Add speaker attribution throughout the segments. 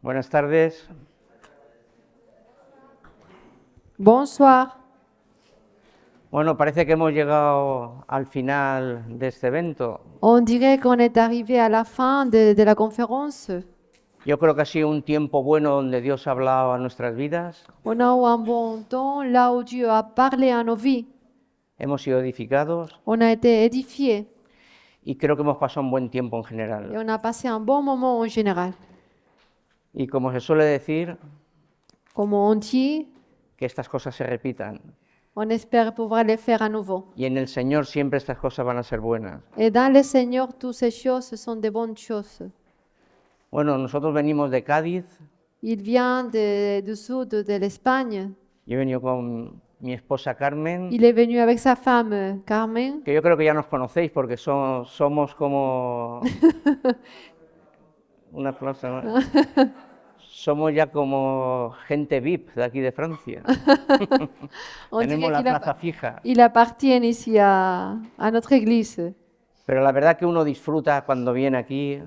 Speaker 1: Buenas tardes.
Speaker 2: Bonsoir.
Speaker 1: Bueno, parece que hemos llegado al final de este evento.
Speaker 2: On dirait qu'on est arrivé à la fin de la conférence.
Speaker 1: Yo creo que ha sido un tiempo bueno donde Dios ha hablado a nuestras vidas,
Speaker 2: On a eu un bon temps là où Dieu a parlé à nos vies.
Speaker 1: hemos sido edificados
Speaker 2: On a été édifiés
Speaker 1: y creo que hemos pasado un buen tiempo en
Speaker 2: et
Speaker 1: general.
Speaker 2: on a passé un bon moment en général.
Speaker 1: Y como se suele decir,
Speaker 2: Comme on dit,
Speaker 1: que estas cosas se repitan.
Speaker 2: on espère pouvoir les faire à nouveau.
Speaker 1: Y en el Señor siempre estas cosas van a ser buenas.
Speaker 2: Et dans le Seigneur, toutes ces choses sont de bonnes choses.
Speaker 1: Bueno, nosotros venimos de Cádiz.
Speaker 2: Il vient du sud de l'Espagne.
Speaker 1: Yo he venido con mi esposa Carmen,
Speaker 2: Il est venu avec sa femme Carmen.
Speaker 1: que yo creo que ya nos conocéis porque somos como... Un aplauso, ¿no? Somos ya como gente VIP de aquí de Francia.
Speaker 2: On
Speaker 1: Tenemos
Speaker 2: dirait
Speaker 1: la
Speaker 2: qu'il
Speaker 1: plaza fija.
Speaker 2: il appartient ici à notre église.
Speaker 1: Pero la verdad que uno disfruta cuando viene aquí,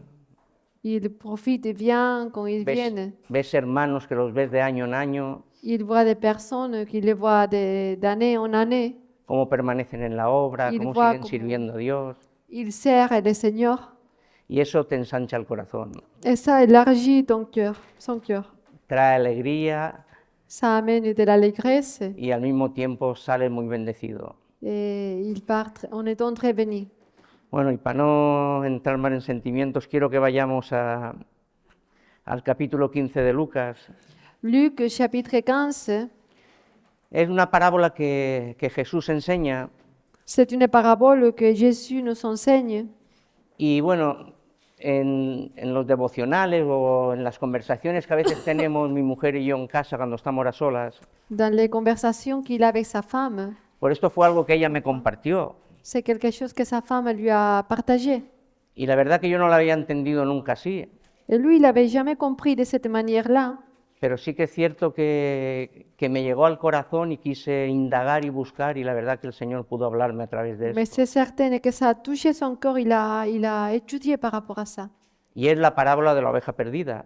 Speaker 2: Il profite bien quand ils viennent.
Speaker 1: ves hermanos que los ves de año en año,
Speaker 2: Il voit des personnes qu'il les voit d'année en année.
Speaker 1: cómo permanecen en la obra,
Speaker 2: Il
Speaker 1: cómo
Speaker 2: voit
Speaker 1: siguen
Speaker 2: cómo-
Speaker 1: sirviendo a Dios,
Speaker 2: Il sert le Seigneur.
Speaker 1: y eso te ensancha el corazón.
Speaker 2: Et ça élargit ton cœur, son cœur.
Speaker 1: Trae alegría
Speaker 2: Ça amène de l'allégresse
Speaker 1: y al mismo tiempo sales muy bendecido.
Speaker 2: et il part en étant très béni.
Speaker 1: Bueno, y para no entrar más en sentimientos, quiero que vayamos al capítulo 15 de Lucas.
Speaker 2: Luc chapitre 15,
Speaker 1: Es una parábola que Jesús enseña
Speaker 2: c'est une parabole que Jésus nous enseigne.
Speaker 1: y bueno, en los devocionales o en las conversaciones que a veces tenemos mi mujer y yo en casa cuando estamos a solas,
Speaker 2: Dans les conversations qu'il a avec sa femme,
Speaker 1: por esto fue algo que ella me compartió
Speaker 2: c'est quelque chose que sa femme lui a partagé.
Speaker 1: y la verdad que yo no lo había entendido nunca así,
Speaker 2: Et lui, il n'avait jamais compris de cette manière-là.
Speaker 1: pero sí que es cierto que me llegó al corazón y quise indagar y buscar y la verdad que el Señor pudo hablarme a través de
Speaker 2: Mais
Speaker 1: esto.
Speaker 2: c'est certain que ça a touché son cœur, il a étudié par rapport à ça.
Speaker 1: Y es la parábola de la oveja perdida.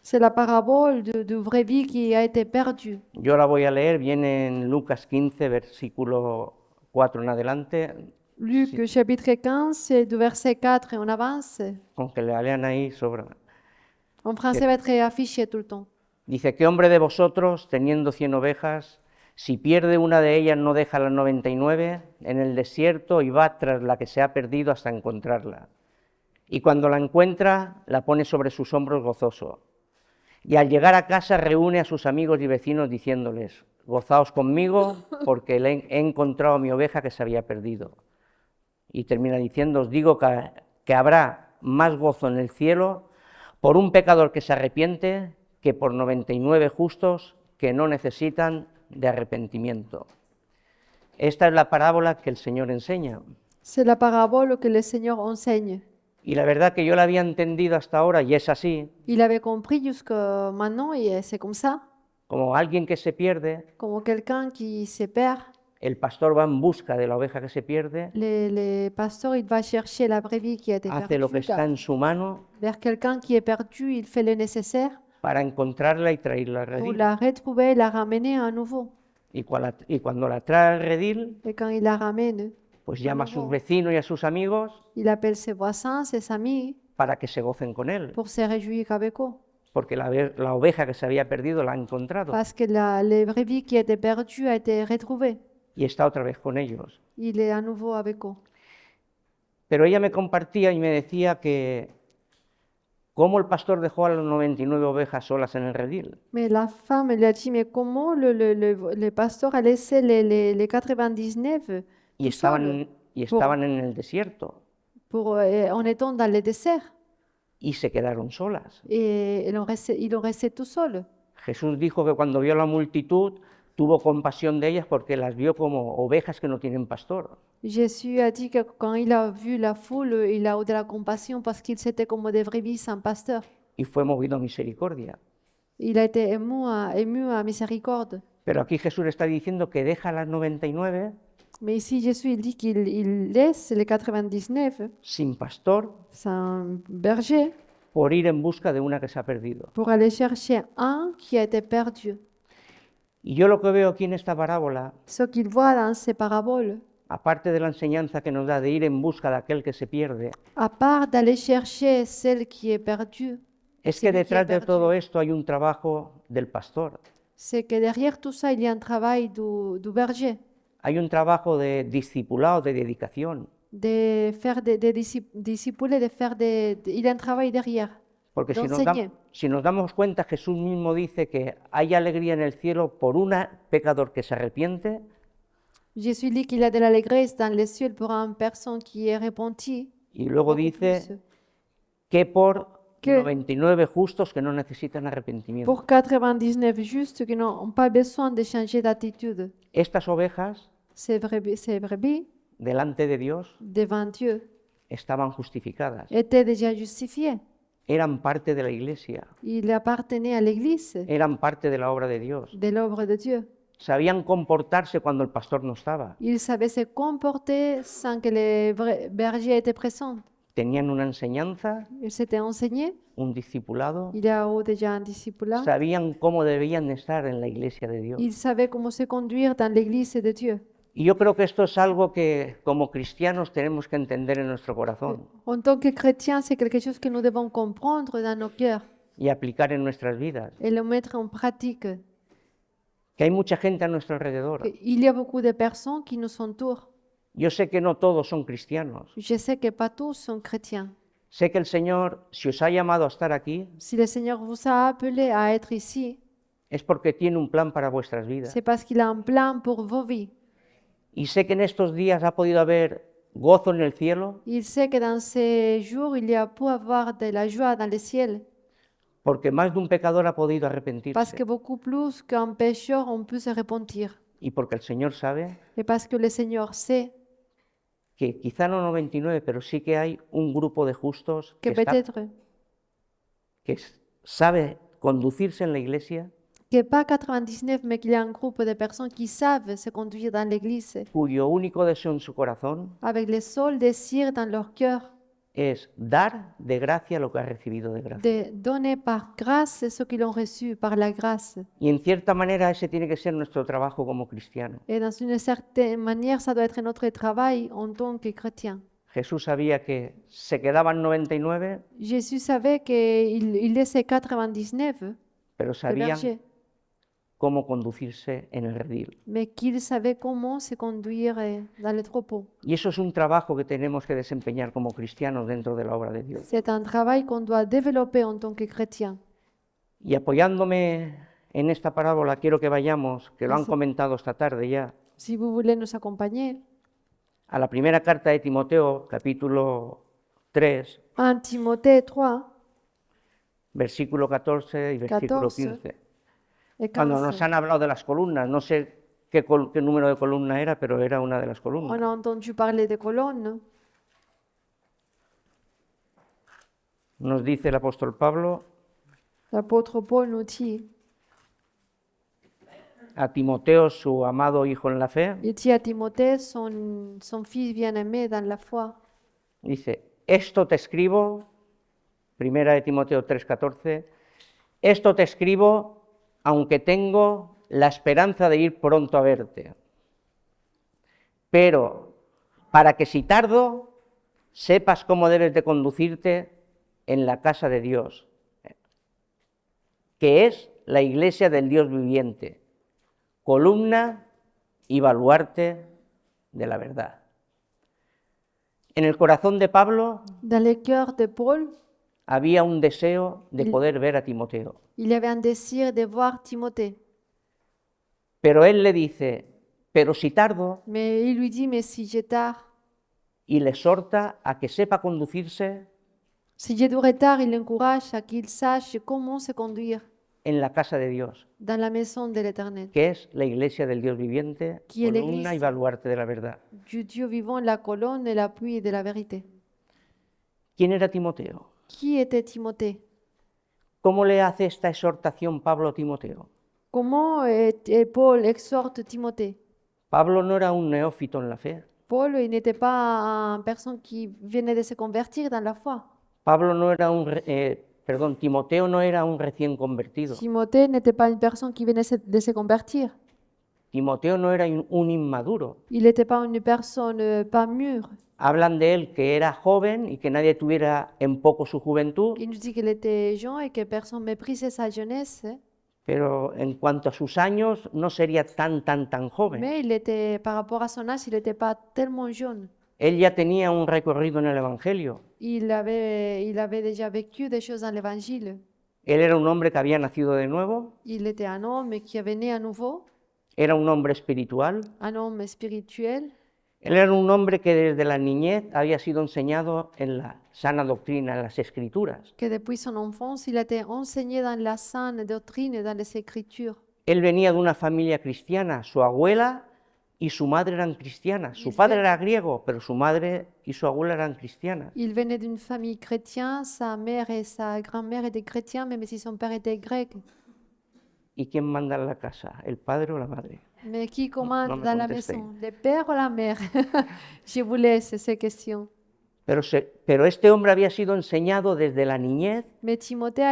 Speaker 2: C'est la parabole du vrai vie qui a été perdue.
Speaker 1: Yo la voy a leer, viene en Lucas 15, versículo 4 en adelante,
Speaker 2: Luc chapitre 15, du verset 4 en avance.
Speaker 1: con que la lean ahí sobra.
Speaker 2: En français, va être affiché tout le temps.
Speaker 1: Dice, ¿qué hombre de vosotros, teniendo 100 ovejas, si pierde una de ellas no deja las 99 en el desierto y va tras la que se ha perdido hasta encontrarla? Y cuando la encuentra, la pone sobre sus hombros gozoso. Y al llegar a casa reúne a sus amigos y vecinos diciéndoles, gozaos conmigo porque he encontrado mi oveja que se había perdido. Y termina diciendo, os digo que habrá más gozo en el cielo por un pecador que se arrepiente que por 99 justos que no necesitan de arrepentimiento. Esta es la parábola que el Señor enseña.
Speaker 2: C'est la parabole que le Seigneur enseigne.
Speaker 1: Y la verdad que yo la había entendido hasta ahora y es así,
Speaker 2: Il avait compris jusqu'à maintenant et c'est comme ça.
Speaker 1: como alguien que se pierde,
Speaker 2: Comme quelqu'un qui se perd,
Speaker 1: el pastor va en busca de la oveja que se pierde,
Speaker 2: le pasteur, il va chercher la brebis qui a été
Speaker 1: hace lo que
Speaker 2: perdue
Speaker 1: está en su mano
Speaker 2: vers quelqu'un qui est perdu, il fait le nécessaire
Speaker 1: para encontrarla y traerla al
Speaker 2: pour
Speaker 1: redil.
Speaker 2: la retrouver, la ramener à nouveau.
Speaker 1: Y cuando la trae al redil,
Speaker 2: Et quand il la ramène,
Speaker 1: pues llama a sus vecinos y a sus amigos
Speaker 2: il appelle ses voisins, ses amis
Speaker 1: para que se gocen con él,
Speaker 2: pour se réjouir avec eux.
Speaker 1: porque la oveja que se había perdido la ha encontrado
Speaker 2: Parce que les brebis qui étaient perdues a été retrouvée.
Speaker 1: y está otra vez con ellos.
Speaker 2: Il est à nouveau avec eux.
Speaker 1: Pero ella me compartía y me decía que cómo el pastor dejó a las 99 ovejas solas en el redil.
Speaker 2: Mais la femme lui a dit, mais comment le pasteur a laissé les 99
Speaker 1: Y
Speaker 2: tout seul
Speaker 1: estaban en el desierto
Speaker 2: en étant dans le désert?
Speaker 1: y se quedaron solas.
Speaker 2: Et ils ont resté tout seuls.
Speaker 1: Jesús dijo que cuando vio la multitud tuvo compasión de ellas porque las vio como ovejas que no tienen pastor.
Speaker 2: Jésus a dit que quand il a vu la foule, il a eu de la compassion parce qu'ils étaient comme des brebis sans pasteur.
Speaker 1: Y fue movido a misericordia.
Speaker 2: Il a été ému à miséricorde.
Speaker 1: Pero aquí Jesús está diciendo que deja las 99
Speaker 2: Mais ici, Jésus, il dit qu'il laisse les 99
Speaker 1: sin pastor
Speaker 2: sans berger
Speaker 1: por ir en busca de una que se ha perdido.
Speaker 2: pour aller chercher un qui a été perdu.
Speaker 1: Y yo lo que veo aquí en esta parábola,
Speaker 2: Ce qu'il voit dans ces paraboles,
Speaker 1: aparte de la enseñanza que nos da de ir en busca de aquel que se pierde,
Speaker 2: à part d'aller chercher celle qui est perdue,
Speaker 1: es que
Speaker 2: celui qui est
Speaker 1: detrás de
Speaker 2: perdu,
Speaker 1: todo esto hay un trabajo del pastor,
Speaker 2: c'est que derrière tout ça, il y a un travail du berger,
Speaker 1: hay un trabajo de discipulado, de dedicación,
Speaker 2: de faire des disciples, de faire il y a un travail derrière,
Speaker 1: porque
Speaker 2: d'enseigner.
Speaker 1: si nos damos cuenta, Jesús mismo dice que hay alegría en el cielo por un pecador que se arrepiente
Speaker 2: Jésus dit qu'il y a de l'allégresse dans les cieux pour une personne qui est repentie.
Speaker 1: y luego
Speaker 2: Beaucoup
Speaker 1: dice
Speaker 2: plus.
Speaker 1: que por
Speaker 2: Que
Speaker 1: 99 justos que no necesitan arrepentimiento.
Speaker 2: pour 99 justes qui n'ont pas besoin de changer d'attitude.
Speaker 1: Estas ovejas,
Speaker 2: Ces brebis,
Speaker 1: delante de Dios,
Speaker 2: devant Dieu,
Speaker 1: estaban justificadas,
Speaker 2: étaient déjà justifiés.
Speaker 1: eran parte de la iglesia,
Speaker 2: Ils appartenaient à l'Église,
Speaker 1: eran parte de la obra de Dios,
Speaker 2: de l'œuvre de Dieu.
Speaker 1: sabían comportarse cuando el pastor no estaba,
Speaker 2: Ils savaient se comporter sans que les bergers étaient présents.
Speaker 1: tenían una enseñanza,
Speaker 2: Ils s'étaient enseignés.
Speaker 1: un discipulado,
Speaker 2: Il y a eu déjà un disciple.
Speaker 1: sabían cómo debían estar en la iglesia de Dios.
Speaker 2: Ils savaient comment se conduire dans l'Église de Dieu.
Speaker 1: Y yo creo que esto es algo que como cristianos tenemos que entender en nuestro corazón
Speaker 2: En tant que chrétiens, c'est quelque chose que nous devons comprendre dans nos cœurs
Speaker 1: y aplicar en nuestras vidas.
Speaker 2: et le mettre en pratique.
Speaker 1: Que hay mucha gente a nuestro alrededor.
Speaker 2: Il y a beaucoup de personnes qui nous entourent.
Speaker 1: Yo sé que no todos son cristianos.
Speaker 2: Je sais que pas tous sont chrétiens.
Speaker 1: Sé que el Señor, si os ha llamado a estar aquí,
Speaker 2: Si le Seigneur vous a appelé à être ici,
Speaker 1: es porque tiene un plan para vuestras vidas.
Speaker 2: c'est parce qu'il a un plan pour vos vies.
Speaker 1: Y sé que en estos días ha podido haber gozo en el cielo,
Speaker 2: Il sait que dans ces jours, il y a pour avoir de la joie dans le ciel,
Speaker 1: porque más de un pecador ha podido
Speaker 2: parce
Speaker 1: arrepentirse.
Speaker 2: que beaucoup plus qu'un pécheur, on peut se repentir.
Speaker 1: Y porque el Señor sabe
Speaker 2: Et parce que le Seigneur sait
Speaker 1: que quizá no 99, pero sí que hay un grupo de justos
Speaker 2: que peut-être
Speaker 1: sabe conducirse en la iglesia,
Speaker 2: que pas 99, mais qu'il y a un groupe de personnes qui savent se conduire dans l'Église
Speaker 1: cuyo único deseo en su corazón
Speaker 2: avec le seul désir dans leur cœur
Speaker 1: es dar de gracia lo que ha recibido de gracia.
Speaker 2: de donner par grâce ce qu'ils ont reçu par la grâce.
Speaker 1: Y en cierta manera ese tiene que ser nuestro trabajo como cristianos.
Speaker 2: Et dans une certaine manière, ça doit être notre travail en tant que chrétien.
Speaker 1: Jesús sabía que se quedaban 99,
Speaker 2: Jésus savait qu'il laissait 99
Speaker 1: pero
Speaker 2: de
Speaker 1: sabían
Speaker 2: bergers,
Speaker 1: cómo conducirse en el redil.
Speaker 2: mais qu'il savait comment se conduire dans le troupeau.
Speaker 1: Y eso es un trabajo que tenemos que desempeñar como cristianos dentro de la obra de Dios.
Speaker 2: C'est un travail qu'on doit développer en tant que chrétien.
Speaker 1: Y apoyándome en esta parábola, quiero que vayamos, que lo han comentado esta tarde ya,
Speaker 2: Si vous voulez nous accompagner,
Speaker 1: a la primera carta de Timoteo, capítulo 3,
Speaker 2: 1 Timothée 3,
Speaker 1: versículo 14 y versículo
Speaker 2: 14
Speaker 1: 15.
Speaker 2: et
Speaker 1: Cuando
Speaker 2: 15.
Speaker 1: nos han hablado de las columnas, no sé qué número de columna era, pero era una de las
Speaker 2: On
Speaker 1: columnas.
Speaker 2: a entendu parler des colonnes.
Speaker 1: Nos dice el apóstol Pablo
Speaker 2: L'apôtre Paul nous dit,
Speaker 1: a Timoteo, su amado hijo en la fe,
Speaker 2: il dit à Timothée, son fils bien-aimé dans la foi,
Speaker 1: dice, esto te escribo, primera de Timoteo 3:14, esto te escribo aunque tengo la esperanza de ir pronto a verte, pero para que si tardo, sepas cómo debes de conducirte en la casa de Dios, que es la iglesia del Dios viviente, columna y baluarte de la verdad. En el corazón de Pablo
Speaker 2: dans le cœur de Paul,
Speaker 1: había un deseo de poder ver a Timoteo,
Speaker 2: il y avait un désir de voir Timothée.
Speaker 1: pero él le dice, pero si tardo,
Speaker 2: Mais il lui dit, mais si je tard,
Speaker 1: y le exhorta a que sepa conducirse
Speaker 2: si j'ai du retard, il l'encourage à qu'il sache comment se conduire
Speaker 1: en la casa de Dios,
Speaker 2: dans la maison de l'Éternel,
Speaker 1: que es la iglesia del Dios viviente,
Speaker 2: Qui est
Speaker 1: columna y
Speaker 2: l'Église.
Speaker 1: baluarte de la verdad.
Speaker 2: du Dieu vivant, la colonne et l'appui de la vérité.
Speaker 1: ¿Quién era Timoteo?
Speaker 2: Qui était Timothée?
Speaker 1: ¿Cómo le hace esta exhortación Pablo a Timoteo?
Speaker 2: Comment Paul exhorte Timothée?
Speaker 1: Pablo no era un neófito en la fe.
Speaker 2: Paul, il n'était pas une personne qui venait de se convertir dans la foi.
Speaker 1: Pablo no era perdón, Timoteo no era un recién convertido.
Speaker 2: Timothée n'était pas une personne qui venait de se convertir.
Speaker 1: Timoteo no era un inmaduro.
Speaker 2: Il n'était pas une personne pas mûre.
Speaker 1: Hablan de él que era joven y que nadie tuviera en poco su juventud,
Speaker 2: Il nous dit qu'il était jeune et que personne méprisait sa jeunesse, hein.
Speaker 1: pero en cuanto a sus años no sería tan joven.
Speaker 2: Mais il était, par rapport à son âge, il n'était pas tellement jeune.
Speaker 1: Él ya tenía un recorrido en el Evangelio.
Speaker 2: Il avait déjà vécu des choses dans l'Évangile.
Speaker 1: Él era un hombre que había nacido de nuevo,
Speaker 2: Il était un homme qui avait né à nouveau,
Speaker 1: era un hombre espiritual,
Speaker 2: un homme spirituel.
Speaker 1: él era un hombre que desde la niñez había sido enseñado en la sana doctrina, en las Escrituras.
Speaker 2: Que depuis son enfance, il a été enseigné dans la saine doctrine, dans les Écritures.
Speaker 1: Él venía de una familia cristiana, su abuela y su madre eran cristianas. Su padre era griego, pero su madre y su abuela eran cristianas.
Speaker 2: Il venait d'une famille chrétienne, sa mère et sa grand-mère étaient chrétiens, même si son père était grec.
Speaker 1: ¿Y quién manda en la casa, el padre o la madre?
Speaker 2: Mais qui commande
Speaker 1: no me
Speaker 2: dans la
Speaker 1: contestéis.
Speaker 2: maison, le père ou la mère? Je vous laisse ces questions.
Speaker 1: Pero este hombre había sido enseñado desde la niñez,
Speaker 2: Mais Timothée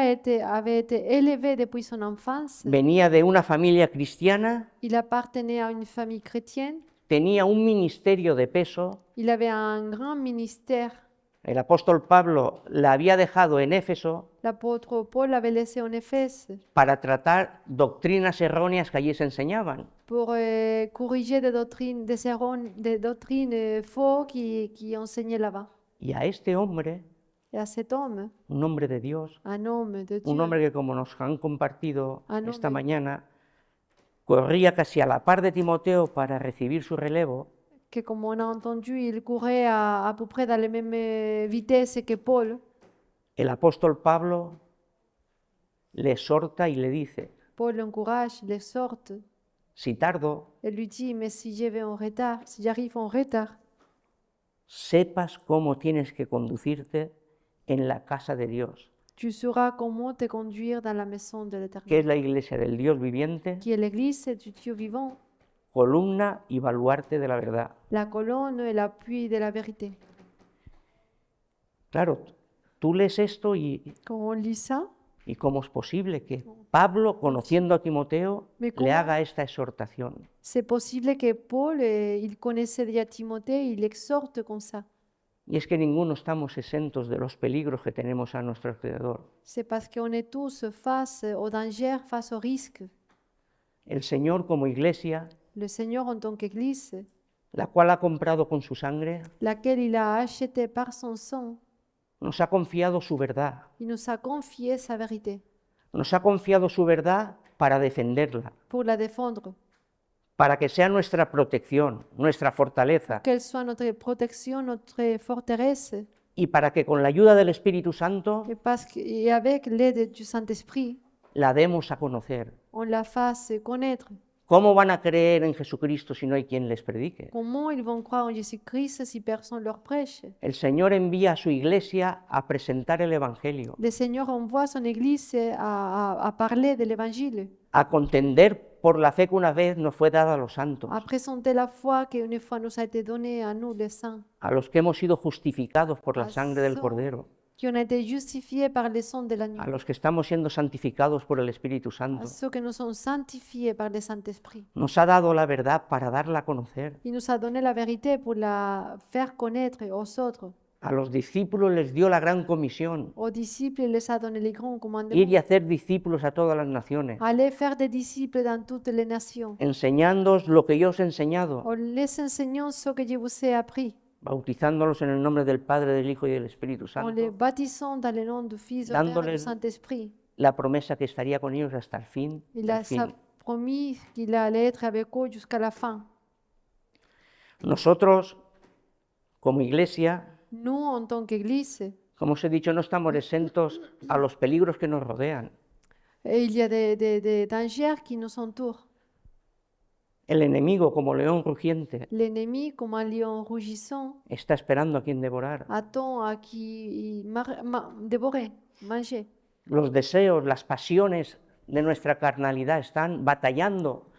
Speaker 2: avait été élevé depuis son enfance.
Speaker 1: venía de una familia cristiana,
Speaker 2: Il appartenait à une famille chrétienne.
Speaker 1: tenía un ministerio de peso.
Speaker 2: Il avait un grand ministère.
Speaker 1: El apóstol Pablo la había dejado en Éfeso
Speaker 2: L'apôtre Paul l'avait laissé en Éphèse
Speaker 1: para tratar doctrinas erróneas que allí se enseñaban.
Speaker 2: pour corriger des doctrines fausses qui enseignaient là-bas.
Speaker 1: Y a este hombre,
Speaker 2: Et à cet homme,
Speaker 1: un hombre de Dios,
Speaker 2: un homme de Dieu,
Speaker 1: un hombre que como nos han compartido
Speaker 2: Ah, no,
Speaker 1: esta
Speaker 2: me-
Speaker 1: mañana, corría casi a la par de Timoteo para recibir su relevo,
Speaker 2: que comme on a entendu, il courait à peu près dans la même vitesse que Paul.
Speaker 1: el apóstol Pablo le exhorta y le dice,
Speaker 2: Paul l'encourage, l'exhorte
Speaker 1: si tardo,
Speaker 2: et lui dit, mais si je vais en retard, si j'arrive en retard,
Speaker 1: sepas cómo tienes que conducirte en la casa de Dios,
Speaker 2: tu sauras comment te conduire dans la maison de
Speaker 1: que
Speaker 2: l'Éternel,
Speaker 1: es la iglesia del Dios viviente,
Speaker 2: qui est l'église du Dieu vivant,
Speaker 1: columna y baluarte de la verdad.
Speaker 2: la colonne et l'appui de la vérité.
Speaker 1: Claro, tú lees esto
Speaker 2: Quand on lit ça,
Speaker 1: y cómo es posible que Pablo, conociendo a Timoteo,
Speaker 2: Me
Speaker 1: le
Speaker 2: cómo-
Speaker 1: haga esta exhortación.
Speaker 2: c'est possible que Paul, il connaissait déjà Timothée, il exhorte comme ça.
Speaker 1: Y es que ninguno estamos exentos de los peligros que tenemos a nuestro alrededor.
Speaker 2: C'est parce qu'on est tous face au danger, face au risque.
Speaker 1: El Señor como iglesia,
Speaker 2: Le Seigneur en tant qu'Église,
Speaker 1: la cual ha comprado con su sangre,
Speaker 2: laquelle il a acheté par son sang,
Speaker 1: nos ha confiado su verdad.
Speaker 2: il nous a confié sa vérité
Speaker 1: Nos ha confiado su verdad para defenderla,
Speaker 2: pour la défendre,
Speaker 1: para que sea nuestra protección, nuestra fortaleza,
Speaker 2: qu'elle soit notre protection, notre forteresse,
Speaker 1: y para que con la ayuda del Espíritu Santo
Speaker 2: et avec l'aide du Saint-Esprit,
Speaker 1: la demos a conocer.
Speaker 2: on la fasse connaître.
Speaker 1: ¿Cómo van a creer en Jesucristo si no hay quien les predique?
Speaker 2: Comment ils vont croire en Jésus-Christ si personne leur prêche?
Speaker 1: El Señor envía a su iglesia a presentar el Evangelio,
Speaker 2: Le Seigneur envoie son Église à parler de l'Évangile,
Speaker 1: a contender por la fe que una vez nos fue dada a los santos,
Speaker 2: à présenter la foi qu'une fois nous a été donnée à nous, les saints,
Speaker 1: a los que hemos sido justificados por la
Speaker 2: Ah,
Speaker 1: sangre del
Speaker 2: so-
Speaker 1: Cordero,
Speaker 2: qui ont été justifiés par le sang de l'agneau,
Speaker 1: a los que estamos siendo santificados por el Espíritu
Speaker 2: à
Speaker 1: Santo.
Speaker 2: ceux que nous sommes sanctifiés par le Saint-Esprit.
Speaker 1: Nos ha dado la verdad para darla a conocer.
Speaker 2: Il nous a donné la vérité pour la faire connaître aux autres.
Speaker 1: A los discípulos les dio la gran comisión,
Speaker 2: Aux disciples, il les a donné les grands
Speaker 1: ir
Speaker 2: commandements.
Speaker 1: y hacer discípulos a todas las naciones,
Speaker 2: Allez faire des disciples dans toutes les nations,
Speaker 1: enseñándoos lo que yo os he enseñado,
Speaker 2: en les enseignant ce que je vous ai appris,
Speaker 1: bautizándolos en el nombre del Padre, del Hijo y del Espíritu
Speaker 2: en les
Speaker 1: Santo,
Speaker 2: baptisant dans le nom du Fils, du Père et du
Speaker 1: Dándoles-
Speaker 2: Saint-Esprit.
Speaker 1: la promesa que estaría con ellos hasta el fin.
Speaker 2: Il a
Speaker 1: del fin.
Speaker 2: promis qu'il allait être avec eux jusqu'à la fin.
Speaker 1: Nosotros, como iglesia,
Speaker 2: Nous, en tant qu'Église,
Speaker 1: como os he dicho, no estamos exentos a los peligros que nos rodean.
Speaker 2: il y a des dangers qui nous entourent.
Speaker 1: El enemigo, como león rugiente,
Speaker 2: L'ennemi, comme un lion rugissant,
Speaker 1: está esperando a quien devorar.
Speaker 2: attend à qui dévorer, manger.
Speaker 1: Los deseos, las pasiones de nuestra carnalidad están batallando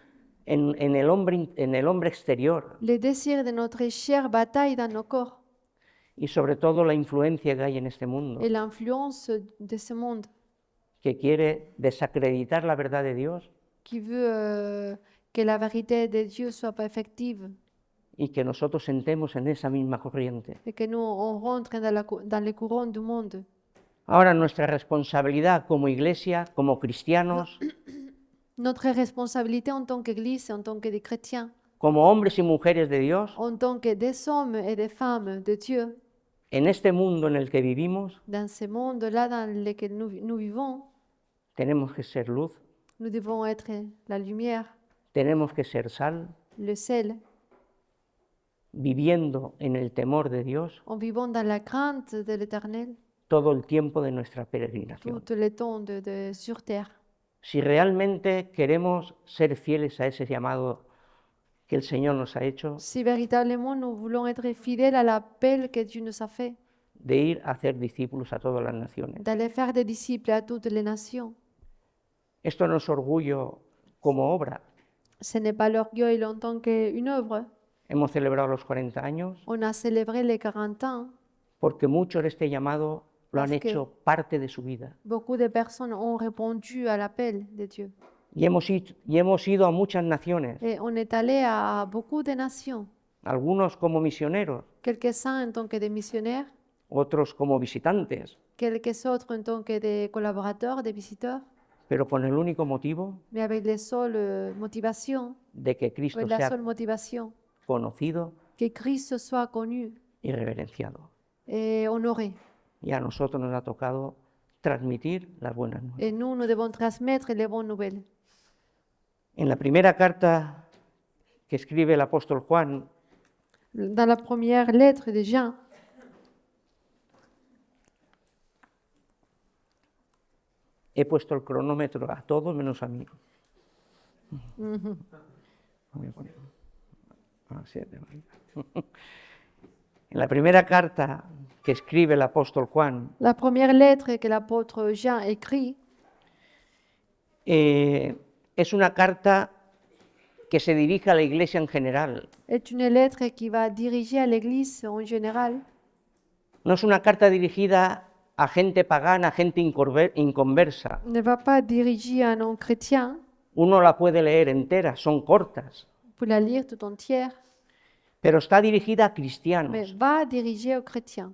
Speaker 1: en el hombre exterior.
Speaker 2: Les désirs de notre chair bataillent dans nos corps.
Speaker 1: y sobre todo la influencia que hay en este mundo,
Speaker 2: et l'influence de ce monde
Speaker 1: que quiere desacreditar la verdad de Dios
Speaker 2: qui veut que la vérité de Dieu soit pas effective
Speaker 1: y que nosotros entremos en esa misma corriente.
Speaker 2: et que nous, on rentre dans les courants du monde.
Speaker 1: Ahora nuestra responsabilidad como iglesia, como cristianos,
Speaker 2: Notre responsabilité en tant qu'Église, en tant que des chrétiens,
Speaker 1: como hombres y mujeres de Dios,
Speaker 2: en tant que des hommes et des femmes de Dieu,
Speaker 1: en este mundo en el que vivimos,
Speaker 2: dans ce monde-là dans lequel nous vivons,
Speaker 1: tenemos que ser luz,
Speaker 2: nous devons être la lumière,
Speaker 1: tenemos que ser sal,
Speaker 2: le sel,
Speaker 1: viviendo en el temor de Dios
Speaker 2: en vivant dans la crainte de l'Éternel
Speaker 1: todo el tiempo de nuestra peregrinación.
Speaker 2: tout le temps sur terre.
Speaker 1: Si realmente queremos ser fieles a ese llamado que el Señor nos ha hecho,
Speaker 2: Si véritablement nous voulons être fidèles à l'appel que Dieu nous a fait,
Speaker 1: de ir a hacer discípulos a todas las naciones.
Speaker 2: d'aller faire des disciples à toutes les nations,
Speaker 1: Esto no es orgullo como obra.
Speaker 2: ce n'est pas l'orgueil en tant qu'une œuvre.
Speaker 1: Hemos celebrado los 40 años
Speaker 2: On a célébré les 40 ans.
Speaker 1: porque muchos de este llamado lo han
Speaker 2: Parce que-
Speaker 1: hecho parte de su vida.
Speaker 2: Beaucoup de personnes ont répondu à l'appel de Dieu.
Speaker 1: Y hemos ido a muchas naciones,
Speaker 2: Et on est allé à beaucoup de nations,
Speaker 1: algunos como misioneros,
Speaker 2: quelques-uns en tant que des missionnaires,
Speaker 1: otros como visitantes,
Speaker 2: quelques autres en tant que des collaborateurs, des visiteurs,
Speaker 1: pero con el único motivo
Speaker 2: mais avec les seules motivations,
Speaker 1: de que Cristo
Speaker 2: avec la
Speaker 1: sea
Speaker 2: seule motivation,
Speaker 1: conocido
Speaker 2: que Christ soit connu
Speaker 1: y reverenciado.
Speaker 2: et honoré.
Speaker 1: Y a nosotros nos ha tocado transmitir las buenas nuevas.
Speaker 2: Et nous, nous devons transmettre les bonnes nouvelles.
Speaker 1: En la primera carta que escribe el apóstol Juan,
Speaker 2: Dans la première lettre de Jean,
Speaker 1: he puesto el cronómetro a todos menos a mí. Voy a poner a 7, ¿vale? En la primera carta que escribe el apóstol Juan,
Speaker 2: la première lettre que l'apôtre Jean écrit,
Speaker 1: es una carta que se dirige a la iglesia en general.
Speaker 2: est une lettre qui va diriger à l'Église en général.
Speaker 1: No es una carta dirigida a gente pagana, a gente inconversa.
Speaker 2: Ne va pas diriger à un non-chrétien
Speaker 1: Uno la puede leer entera, son cortas,
Speaker 2: pour la lire tout entière,
Speaker 1: pero está dirigida a
Speaker 2: mais
Speaker 1: cristianos,
Speaker 2: va diriger aux chrétiens,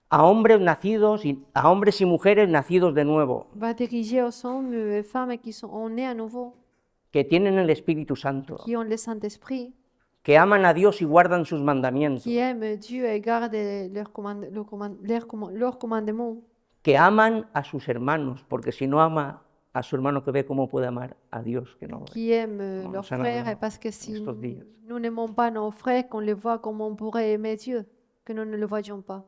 Speaker 1: a hombres nacidos y a hombres y mujeres nacidos de nuevo,
Speaker 2: va diriger aux hommes et femmes qui sont nés à nouveau,
Speaker 1: que tienen el Espíritu Santo,
Speaker 2: qui ont le Saint-Esprit,
Speaker 1: que aman a Dios y guardan sus mandamientos,
Speaker 2: qui aiment Dieu et gardent leurs commandements,
Speaker 1: que aman a sus hermanos, porque si no ama a su hermano que ve, ¿cómo puede amar a Dios que no ve?
Speaker 2: qui aiment
Speaker 1: Como
Speaker 2: leurs
Speaker 1: nos han
Speaker 2: frères,
Speaker 1: hablado
Speaker 2: parce que si
Speaker 1: estos días.
Speaker 2: nous n'aimons pas nos frères, qu'on les voit comme on pourrait aimer Dieu, que nous ne le voyons pas.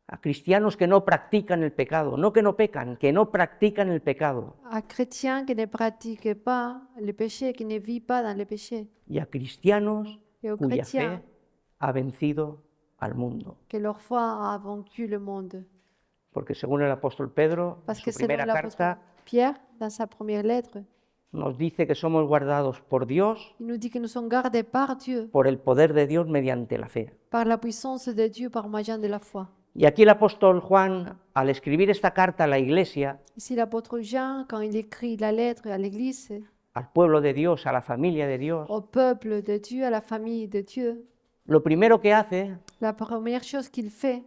Speaker 1: A cristianos que no practican el pecado, no que no pecan, que no practican el pecado,
Speaker 2: À chrétiens qui ne pratiquent pas le péché, qui ne vivent pas dans le péché,
Speaker 1: y a cristianos
Speaker 2: et aux
Speaker 1: cuya
Speaker 2: chrétiens
Speaker 1: fe ha vencido al mundo.
Speaker 2: que leur foi a vaincu le monde.
Speaker 1: Porque según el apóstol Pedro, en
Speaker 2: Parce
Speaker 1: su
Speaker 2: que selon
Speaker 1: primera
Speaker 2: l'apôtre
Speaker 1: carta,
Speaker 2: Pierre, dans sa première lettre,
Speaker 1: nos dice que somos guardados por Dios,
Speaker 2: il nous dit que nous sommes gardés par Dieu,
Speaker 1: por el poder de Dios mediante la fe.
Speaker 2: par la puissance de Dieu, par moyen de la foi.
Speaker 1: Y aquí el apóstol Juan, al escribir esta carta a la iglesia,
Speaker 2: Ici, l'apôtre Jean, quand il écrit la lettre à l'Église,
Speaker 1: al pueblo de Dios, a la familia de Dios,
Speaker 2: au peuple de Dieu, à la famille de Dieu,
Speaker 1: lo primero que hace
Speaker 2: la première chose qu'il fait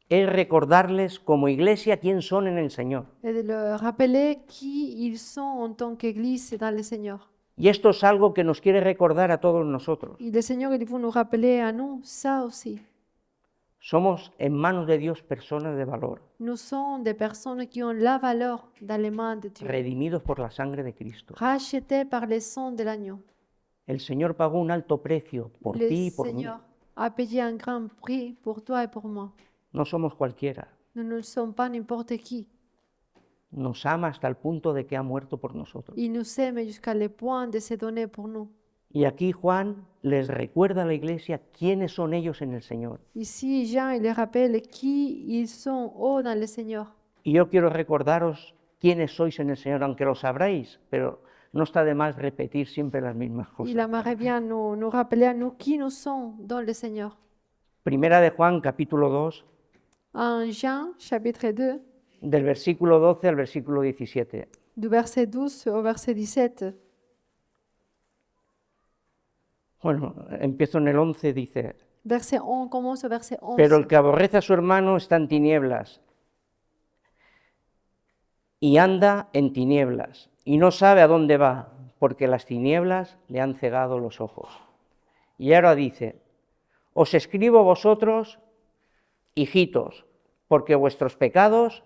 Speaker 1: es recordarles como iglesia quién son en el Señor.
Speaker 2: est de leur rappeler qui ils sont en tant qu'Église dans le Seigneur.
Speaker 1: Y esto es algo que nos quiere recordar a todos nosotros.
Speaker 2: Et le Seigneur, il veut nous rappeler à nous ça aussi.
Speaker 1: Somos en manos de Dios personas de valor,
Speaker 2: Nous sommes des personnes qui ont la valeur dans les mains de Dieu,
Speaker 1: redimidos por la sangre de Cristo.
Speaker 2: rachetées par le sang de l'agneau.
Speaker 1: El Señor pagó un alto precio por
Speaker 2: Le
Speaker 1: ti y por mí.
Speaker 2: Seigneur a payé un grand prix pour toi et pour moi.
Speaker 1: No somos cualquiera.
Speaker 2: Nous ne sommes pas n'importe qui.
Speaker 1: Nos ama hasta el punto de que ha muerto por nosotros.
Speaker 2: Il nous aime jusqu'à le point de se donner pour nous.
Speaker 1: Y aquí Juan les recuerda a la iglesia quiénes son ellos en el Señor.
Speaker 2: Ici, Jean, il les rappelle qui ils sont dans le Seigneur.
Speaker 1: Y yo quiero recordaros quiénes sois en el Señor, aunque lo sabréis, pero no está de más repetir siempre las mismas
Speaker 2: Il
Speaker 1: cosas.
Speaker 2: aimerait bien nous rappeler à nous qui nous sommes dans le Seigneur.
Speaker 1: Primera de Juan, capítulo 2,
Speaker 2: En Jean, chapitre 2,
Speaker 1: del versículo 12 al versículo 17.
Speaker 2: du verset 12 au verset 17.
Speaker 1: Bueno, empiezo en el 11, dice,
Speaker 2: Verset 11, commence au verset
Speaker 1: pero
Speaker 2: 11.
Speaker 1: el que aborrece a su hermano está en tinieblas y anda en tinieblas y no sabe a dónde va, porque las tinieblas le han cegado los ojos. Y ahora dice, os escribo vosotros, hijitos, porque vuestros pecados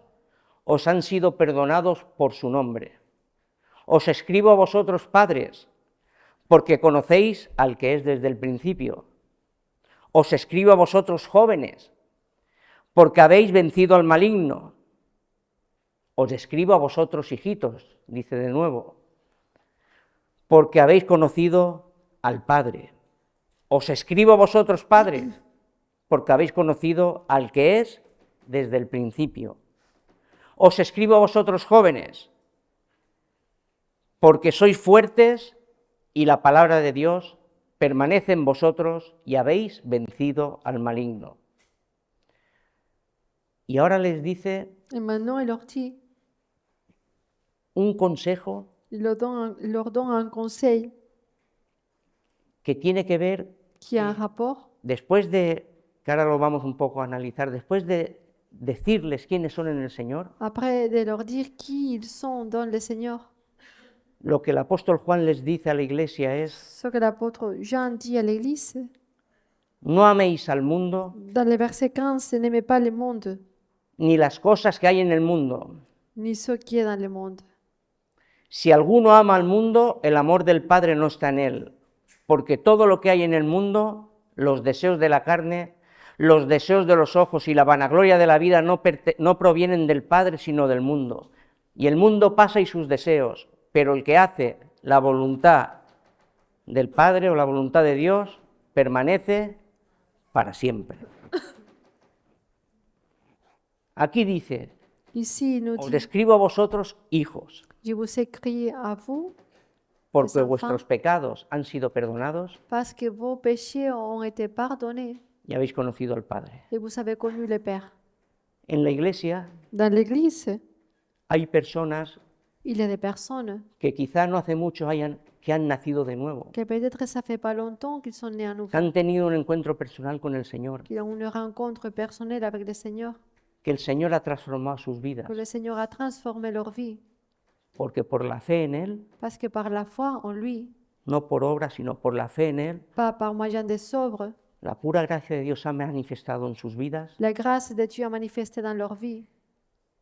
Speaker 1: os han sido perdonados por su nombre. Os escribo a vosotros, padres, porque conocéis al que es desde el principio. Os escribo a vosotros, jóvenes, porque habéis vencido al maligno. Os escribo a vosotros, hijitos, dice de nuevo, porque habéis conocido al Padre. Os escribo a vosotros, padres, porque habéis conocido al que es desde el principio. Os escribo a vosotros, jóvenes, porque sois fuertes y la palabra de Dios permanece en vosotros y habéis vencido al maligno. Y ahora les dice
Speaker 2: Et maintenant, il leur dit,
Speaker 1: un consejo
Speaker 2: il leur donne un conseil
Speaker 1: que tiene que ver,
Speaker 2: qui a un rapport.
Speaker 1: después de, que ahora lo vamos un poco a analizar, después de decirles quiénes son en el Señor,
Speaker 2: Après, de leur dire qui ils sont dans le Seigneur.
Speaker 1: lo que el apóstol Juan les dice a la iglesia es,
Speaker 2: Ce que l'apôtre Jean dit à l'Église,
Speaker 1: no améis al mundo
Speaker 2: dans le verset 15, n'aimez pas le monde,
Speaker 1: ni las cosas que hay en el mundo.
Speaker 2: ni ce qui est dans le monde.
Speaker 1: Si alguno ama al mundo, el amor del Padre no está en él, porque todo lo que hay en el mundo, los deseos de la carne, los deseos de los ojos y la vanagloria de la vida no provienen del Padre, sino del mundo. Y el mundo pasa y sus deseos, pero el que hace la voluntad del Padre o la voluntad de Dios permanece para siempre. Aquí dice,
Speaker 2: Ici, il nous
Speaker 1: os
Speaker 2: dit,
Speaker 1: escribo a vosotros, hijos,
Speaker 2: je vous écris à vous
Speaker 1: porque
Speaker 2: enfants,
Speaker 1: vuestros pecados han sido perdonados
Speaker 2: parce que vos péchés ont été pardonnés
Speaker 1: y habéis conocido al Padre.
Speaker 2: et vous avez connu le Père.
Speaker 1: En la iglesia
Speaker 2: Dans l'Église,
Speaker 1: hay personas
Speaker 2: il y a des personnes
Speaker 1: que quizá no hace mucho que han nacido de nuevo,
Speaker 2: que peut-être ça fait pas longtemps qu'ils sont nés à
Speaker 1: que
Speaker 2: nouveau,
Speaker 1: han tenido un encuentro personal con el Señor,
Speaker 2: qu'ils ont une rencontre personnelle avec le Seigneur,
Speaker 1: que el Señor ha transformado sus vidas,
Speaker 2: que le Seigneur a transformé leur vie,
Speaker 1: porque por la fe en Él,
Speaker 2: parce que par la foi en lui,
Speaker 1: no por obra, sino por la fe en Él,
Speaker 2: pas par moyen des œuvres,
Speaker 1: la pura gracia de Dios se ha manifestado en sus vidas,
Speaker 2: la grâce de Dieu a manifesté dans leur vie,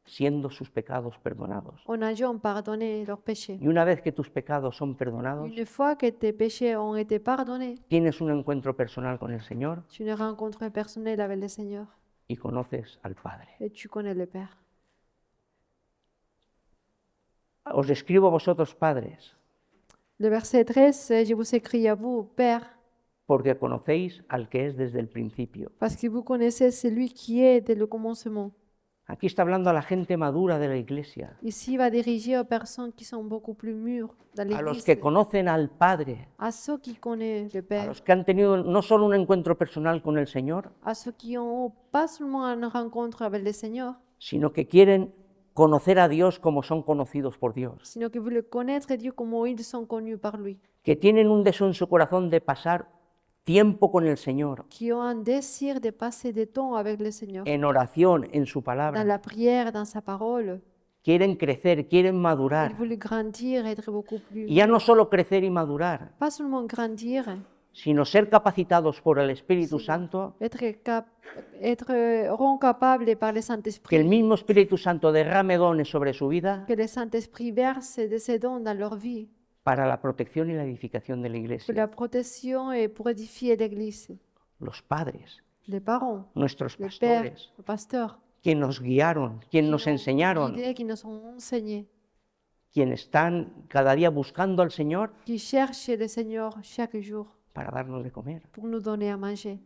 Speaker 1: siendo sus pecados perdonados.
Speaker 2: en ayant pardonné leurs péchés.
Speaker 1: Y una vez que tus pecados son perdonados,
Speaker 2: Une fois que tes péchés ont été pardonnés,
Speaker 1: tienes un encuentro personal con el Señor
Speaker 2: tu une rencontre personnelle avec le Seigneur
Speaker 1: y conoces al Padre.
Speaker 2: et tu connais le Père.
Speaker 1: Os escribo a vosotros, padres,
Speaker 2: Le verset 13, je vous écris à vous, Père,
Speaker 1: porque conocéis al que es desde el principio.
Speaker 2: parce que vous connaissez celui qui est dès le commencement.
Speaker 1: Aquí está hablando a la gente madura de la iglesia,
Speaker 2: Ici, il va diriger aux personnes qui sont beaucoup plus mûres dans
Speaker 1: a los
Speaker 2: l'Église,
Speaker 1: que conocen al Padre,
Speaker 2: à ceux qui connaissent le
Speaker 1: a
Speaker 2: Père,
Speaker 1: los que han tenido no solo un encuentro personal con el Señor,
Speaker 2: à ceux qui ont pas seulement une rencontre avec le Seigneur,
Speaker 1: sino que quieren conocer a Dios como son conocidos por Dios,
Speaker 2: sinon qui veulent connaître Dieu comme ils sont connus par lui,
Speaker 1: que tienen un deseo en su corazón de pasar tiempo con el Señor,
Speaker 2: qui ont un désir de passer du temps avec le Seigneur,
Speaker 1: en oración, en su
Speaker 2: dans
Speaker 1: palabra,
Speaker 2: la prière, dans sa parole.
Speaker 1: quieren crecer, quieren
Speaker 2: Ils
Speaker 1: madurar,
Speaker 2: veulent grandir, être beaucoup plus.
Speaker 1: y ya no solo crecer y madurar,
Speaker 2: Pas seulement grandir,
Speaker 1: sino ser capacitados por el Espíritu Santo,
Speaker 2: rend capable par le
Speaker 1: que el
Speaker 2: Saint-Esprit,
Speaker 1: mismo Espíritu Santo derrame dones sobre su vida
Speaker 2: que le Saint-Esprit verse de ses dons dans leur vie,
Speaker 1: para la protección y la edificación de la
Speaker 2: pour
Speaker 1: iglesia.
Speaker 2: la protection et pour édifier l'Église.
Speaker 1: Los padres,
Speaker 2: Les parents,
Speaker 1: nuestros
Speaker 2: les pères,
Speaker 1: pastores,
Speaker 2: les pasteurs,
Speaker 1: quien nos guiaron, quien nos
Speaker 2: qui nous
Speaker 1: enseñaron,
Speaker 2: guidés, qui nous ont enseignés,
Speaker 1: quien están cada día buscando al Señor
Speaker 2: qui cherchent le Seigneur chaque jour
Speaker 1: para darnos de comer.
Speaker 2: pour nous donner à manger.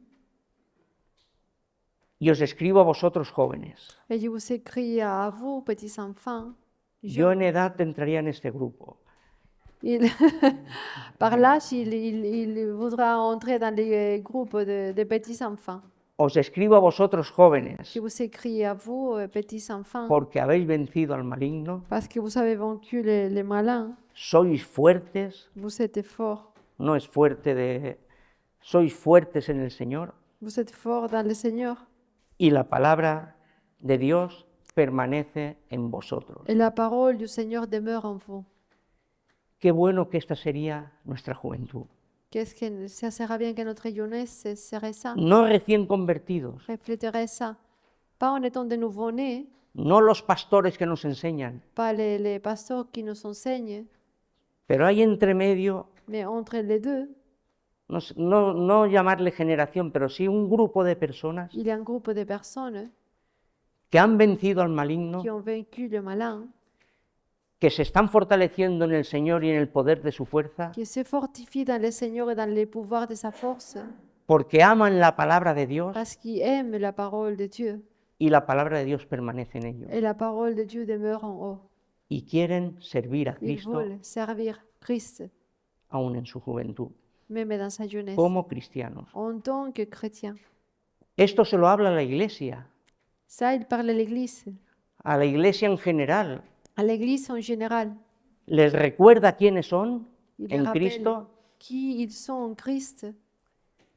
Speaker 1: Y os escribo a vosotros, jóvenes.
Speaker 2: Et je vous écris à vous, petits enfants.
Speaker 1: Yo en edad entraría en este grupo,
Speaker 2: Il- Par l'âge, il voudra entrer dans les groupes de petits enfants.
Speaker 1: Os escribo a vosotros jóvenes,
Speaker 2: Je vous écris à vous, petits enfants,
Speaker 1: porque habéis vencido al maligno,
Speaker 2: parce que vous avez vaincu les malins.
Speaker 1: sois fuertes,
Speaker 2: Vous êtes forts.
Speaker 1: no es fuerte de... Sois fuertes en el Señor,
Speaker 2: Vous êtes forts dans le Seigneur.
Speaker 1: y la palabra de Dios permanece en vosotros.
Speaker 2: Et la parole du Seigneur demeure en vous.
Speaker 1: Qué bueno que esta sería nuestra juventud.
Speaker 2: Qu'est-ce que ça sera bien que notre jeunesse serait ça,
Speaker 1: No recién convertidos,
Speaker 2: refléterait ça. Pas en étant de nouveau-nés,
Speaker 1: no los pastores que nos enseñan,
Speaker 2: pas les pasteurs qui nous enseignent,
Speaker 1: pero hay entre medio,
Speaker 2: mais entre les deux,
Speaker 1: no llamarle generación, pero sí un grupo de personas
Speaker 2: il y a un groupe de personnes
Speaker 1: que han vencido al maligno,
Speaker 2: qui ont vaincu le malin,
Speaker 1: que se están fortaleciendo en el Señor y en el poder de su fuerza,
Speaker 2: qui se fortifient dans le Seigneur et dans les pouvoirs de sa force,
Speaker 1: porque aman la palabra de Dios
Speaker 2: parce qu'ils aiment la parole de Dieu.
Speaker 1: y la palabra de Dios permanece en ellos.
Speaker 2: Et la parole de Dieu demeure en eux.
Speaker 1: Y quieren servir a
Speaker 2: Ils
Speaker 1: Cristo
Speaker 2: veulent servir Christ,
Speaker 1: aún en su juventud,
Speaker 2: même dans sa jeunesse,
Speaker 1: como cristianos.
Speaker 2: en tant que chrétien.
Speaker 1: Esto se lo habla a la iglesia,
Speaker 2: Ça, il parle
Speaker 1: a la iglesia en general.
Speaker 2: à l'Église en général.
Speaker 1: Les recuerda quiénes son
Speaker 2: Il les
Speaker 1: en
Speaker 2: rappelle
Speaker 1: Cristo
Speaker 2: qui ils sont en Christ.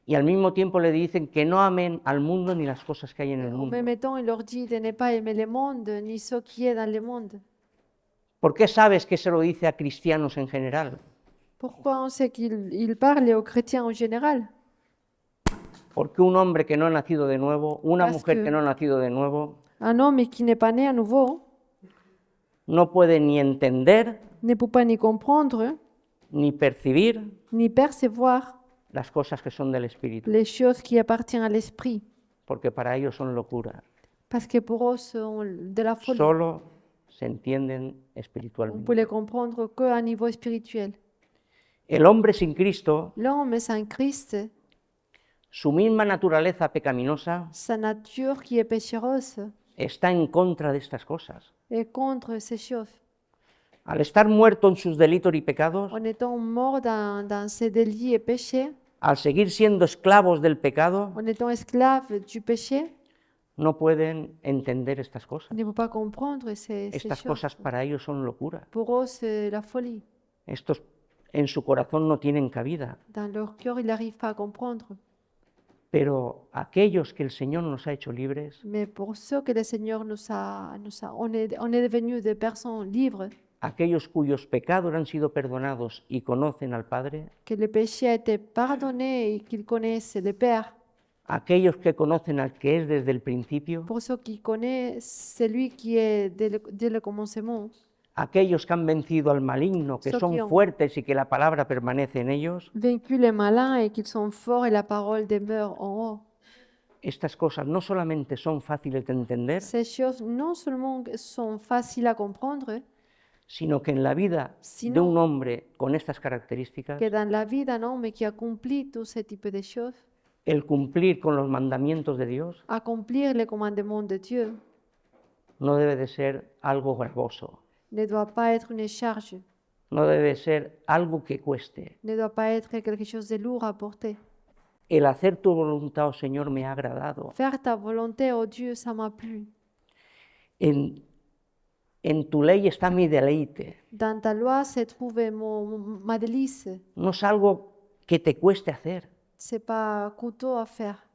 Speaker 1: y al mismo tiempo le dicen que no amen al mundo ni las cosas que hay en el
Speaker 2: En
Speaker 1: mundo.
Speaker 2: même temps, il leur dit de ne pas aimer le monde, ni ce qui est dans le monde.
Speaker 1: ¿Por qué sabes que se lo dice a cristianos en general?
Speaker 2: Pourquoi on sait qu'il parle aux chrétiens en général?
Speaker 1: Porque un hombre que no ha nacido de nuevo, una
Speaker 2: Parce
Speaker 1: mujer
Speaker 2: que-
Speaker 1: que no ha nacido de nuevo,
Speaker 2: Un homme qui n'est pas né à nouveau
Speaker 1: no puede ni entender
Speaker 2: ne peut pas ni comprendre,
Speaker 1: ni percibir
Speaker 2: ni percevoir
Speaker 1: las cosas que son del Espíritu,
Speaker 2: les choses qui appartiennent à l'esprit,
Speaker 1: porque para ellos son locura.
Speaker 2: parce que pour eux, c'est de la folie.
Speaker 1: Solo se entienden
Speaker 2: On peut
Speaker 1: espiritualmente.
Speaker 2: les comprendre qu'à niveau spirituel.
Speaker 1: El hombre sin Cristo,
Speaker 2: L'homme sans Christ,
Speaker 1: su misma naturaleza pecaminosa,
Speaker 2: sa nature qui est péchereuse,
Speaker 1: está en contra de estas cosas.
Speaker 2: est contre ces choses.
Speaker 1: Al estar muerto en sus delitos y pecados,
Speaker 2: En étant mort dans ses délits et péchés,
Speaker 1: al seguir siendo esclavos del pecado,
Speaker 2: en étant esclave du péché,
Speaker 1: no pueden entender estas cosas.
Speaker 2: ne peut pas comprendre ces
Speaker 1: Estas
Speaker 2: choses.
Speaker 1: cosas para ellos son locura.
Speaker 2: Pour eux, c'est la folie.
Speaker 1: Estos en su corazón no tienen cabida.
Speaker 2: Dans leur cœur, ils n'arrivent pas à comprendre.
Speaker 1: Pero aquellos que el Señor nos ha hecho libres,
Speaker 2: Mais pour ceux que le Seigneur on est devenus des personnes libres,
Speaker 1: aquellos cuyos pecados han sido perdonados y conocen al Padre,
Speaker 2: que le péché a été pardonné et qu'ils connaissent le Père.
Speaker 1: aquellos que conocen al que es desde el principio,
Speaker 2: Pour ceux qui connaissent celui qui est dès le commencement,
Speaker 1: aquellos que han vencido al maligno, que son fuertes y que la palabra permanece en ellos,
Speaker 2: vaincu les malins et qu'ils sont forts et la parole demeure en eux.
Speaker 1: estas cosas no solamente son fáciles de entender,
Speaker 2: Ces choses non seulement sont faciles à comprendre,
Speaker 1: sino que en la vida de
Speaker 2: Sino-
Speaker 1: un hombre con estas características,
Speaker 2: que dans la vie d'un homme qui accomplit tous ces types de choses,
Speaker 1: el cumplir con los mandamientos de Dios
Speaker 2: accomplir les commandements de Dieu
Speaker 1: no debe de ser algo gravoso,
Speaker 2: ne doit pas être une charge,
Speaker 1: no debe de ser algo que cueste.
Speaker 2: ne doit pas être quelque chose de lourd à porter.
Speaker 1: El hacer tu voluntad, oh Señor, me ha agradado.
Speaker 2: Faire ta volonté, oh Dieu, ça m'a plu.
Speaker 1: En tu ley está mi deleite.
Speaker 2: Dans ta loi se trouve ma délice.
Speaker 1: No es algo que te cueste hacer,
Speaker 2: C'est pas coûteux à faire.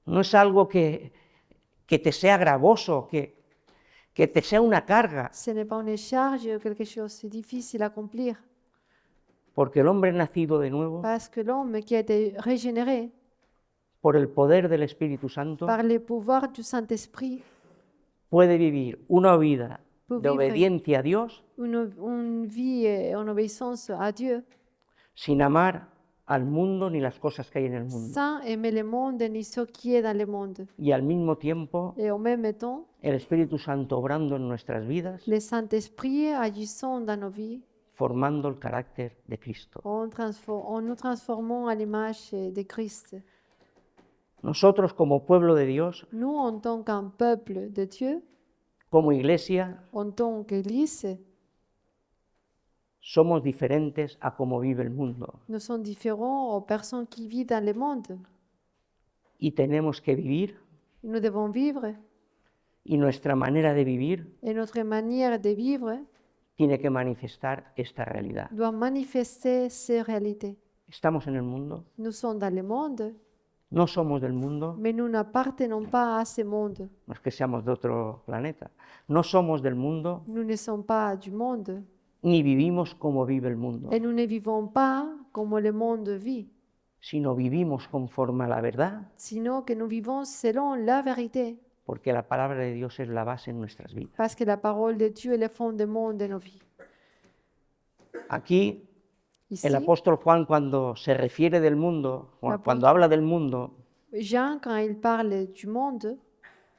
Speaker 1: no es algo que te sea gravoso, que te sea una carga,
Speaker 2: Ce n'est pas une charge ou quelque chose de difficile à accomplir.
Speaker 1: porque el hombre nacido de nuevo,
Speaker 2: Parce que l'homme qui a été régénéré
Speaker 1: por el poder del Espíritu Santo,
Speaker 2: par le pouvoir du Saint-Esprit,
Speaker 1: puede vivir una vida
Speaker 2: Puede
Speaker 1: de
Speaker 2: vivir.
Speaker 1: obediencia a Dios
Speaker 2: une vie en obéissance à Dieu,
Speaker 1: sin amar al mundo ni las cosas que hay en el mundo.
Speaker 2: sans aimer le monde ni ce qui est dans le monde.
Speaker 1: Y al mismo tiempo,
Speaker 2: Et en même temps,
Speaker 1: el Espíritu Santo obrando en nuestras vidas,
Speaker 2: le Saint-Esprit agissant dans nos vies,
Speaker 1: formando el carácter de Cristo.
Speaker 2: en nous transformant à l'image de Christ.
Speaker 1: Nosotros como pueblo de Dios,
Speaker 2: Nous, en tant qu'un peuple de Dieu,
Speaker 1: como iglesia,
Speaker 2: en tant qu'Église,
Speaker 1: somos diferentes a cómo vive el mundo.
Speaker 2: nous sommes différents aux personnes qui vivent dans le monde.
Speaker 1: y tenemos que vivir,
Speaker 2: Nous devons vivre
Speaker 1: y nuestra manera de vivir
Speaker 2: et notre manière de vivre
Speaker 1: tiene que manifestar esta realidad.
Speaker 2: doit manifester ces réalités.
Speaker 1: Estamos en el mundo,
Speaker 2: Nous sommes dans le monde,
Speaker 1: no somos del mundo,
Speaker 2: mais nous n'appartenons pas à ce monde.
Speaker 1: no es que seamos de otro planeta, no somos del mundo
Speaker 2: Nous ne sommes pas du monde
Speaker 1: ni vivimos como vive el mundo,
Speaker 2: et nous ne vivons pas comme le monde vit,
Speaker 1: sino vivimos conforme a la verdad,
Speaker 2: sinon que nous vivons selon la vérité,
Speaker 1: porque la palabra de Dios es la base en nuestras vidas.
Speaker 2: parce que la parole de Dieu est le fondement de nos vies.
Speaker 1: Aquí
Speaker 2: Ici,
Speaker 1: el apóstol Juan, cuando se refiere del mundo,
Speaker 2: apóstol-
Speaker 1: cuando habla del mundo,
Speaker 2: Jean, quand il parle du monde,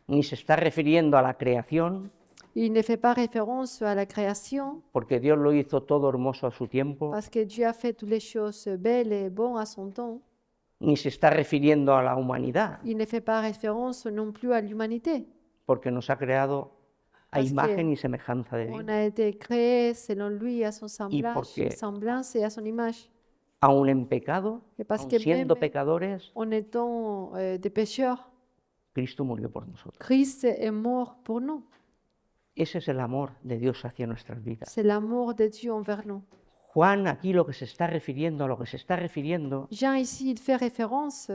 Speaker 1: ni se está refiriendo a la creación,
Speaker 2: il ne fait pas référence à la création,
Speaker 1: porque Dios lo hizo todo hermoso a su tiempo,
Speaker 2: parce que Dieu a fait toutes les choses belles et bonnes à son temps.
Speaker 1: ni se está refiriendo a la humanidad,
Speaker 2: Il ne fait pas référence non plus à l'humanité.
Speaker 1: porque nos ha creado a
Speaker 2: Parce que
Speaker 1: imagen y semejanza de
Speaker 2: On
Speaker 1: Dios.
Speaker 2: a été créé selon lui, à son
Speaker 1: porque-
Speaker 2: semblance et à son image.
Speaker 1: Aún en pecado,
Speaker 2: Et parce
Speaker 1: aun
Speaker 2: que
Speaker 1: siendo
Speaker 2: même
Speaker 1: pecadores,
Speaker 2: en étant des pécheurs,
Speaker 1: Cristo murió por nosotros.
Speaker 2: Christ est mort pour nous.
Speaker 1: Ese es el amor de Dios hacia nuestras vidas.
Speaker 2: C'est l'amour de Dieu envers nous.
Speaker 1: Juan aquí lo que se está refiriendo, a lo que se está refiriendo,
Speaker 2: Jean ici, il fait référence,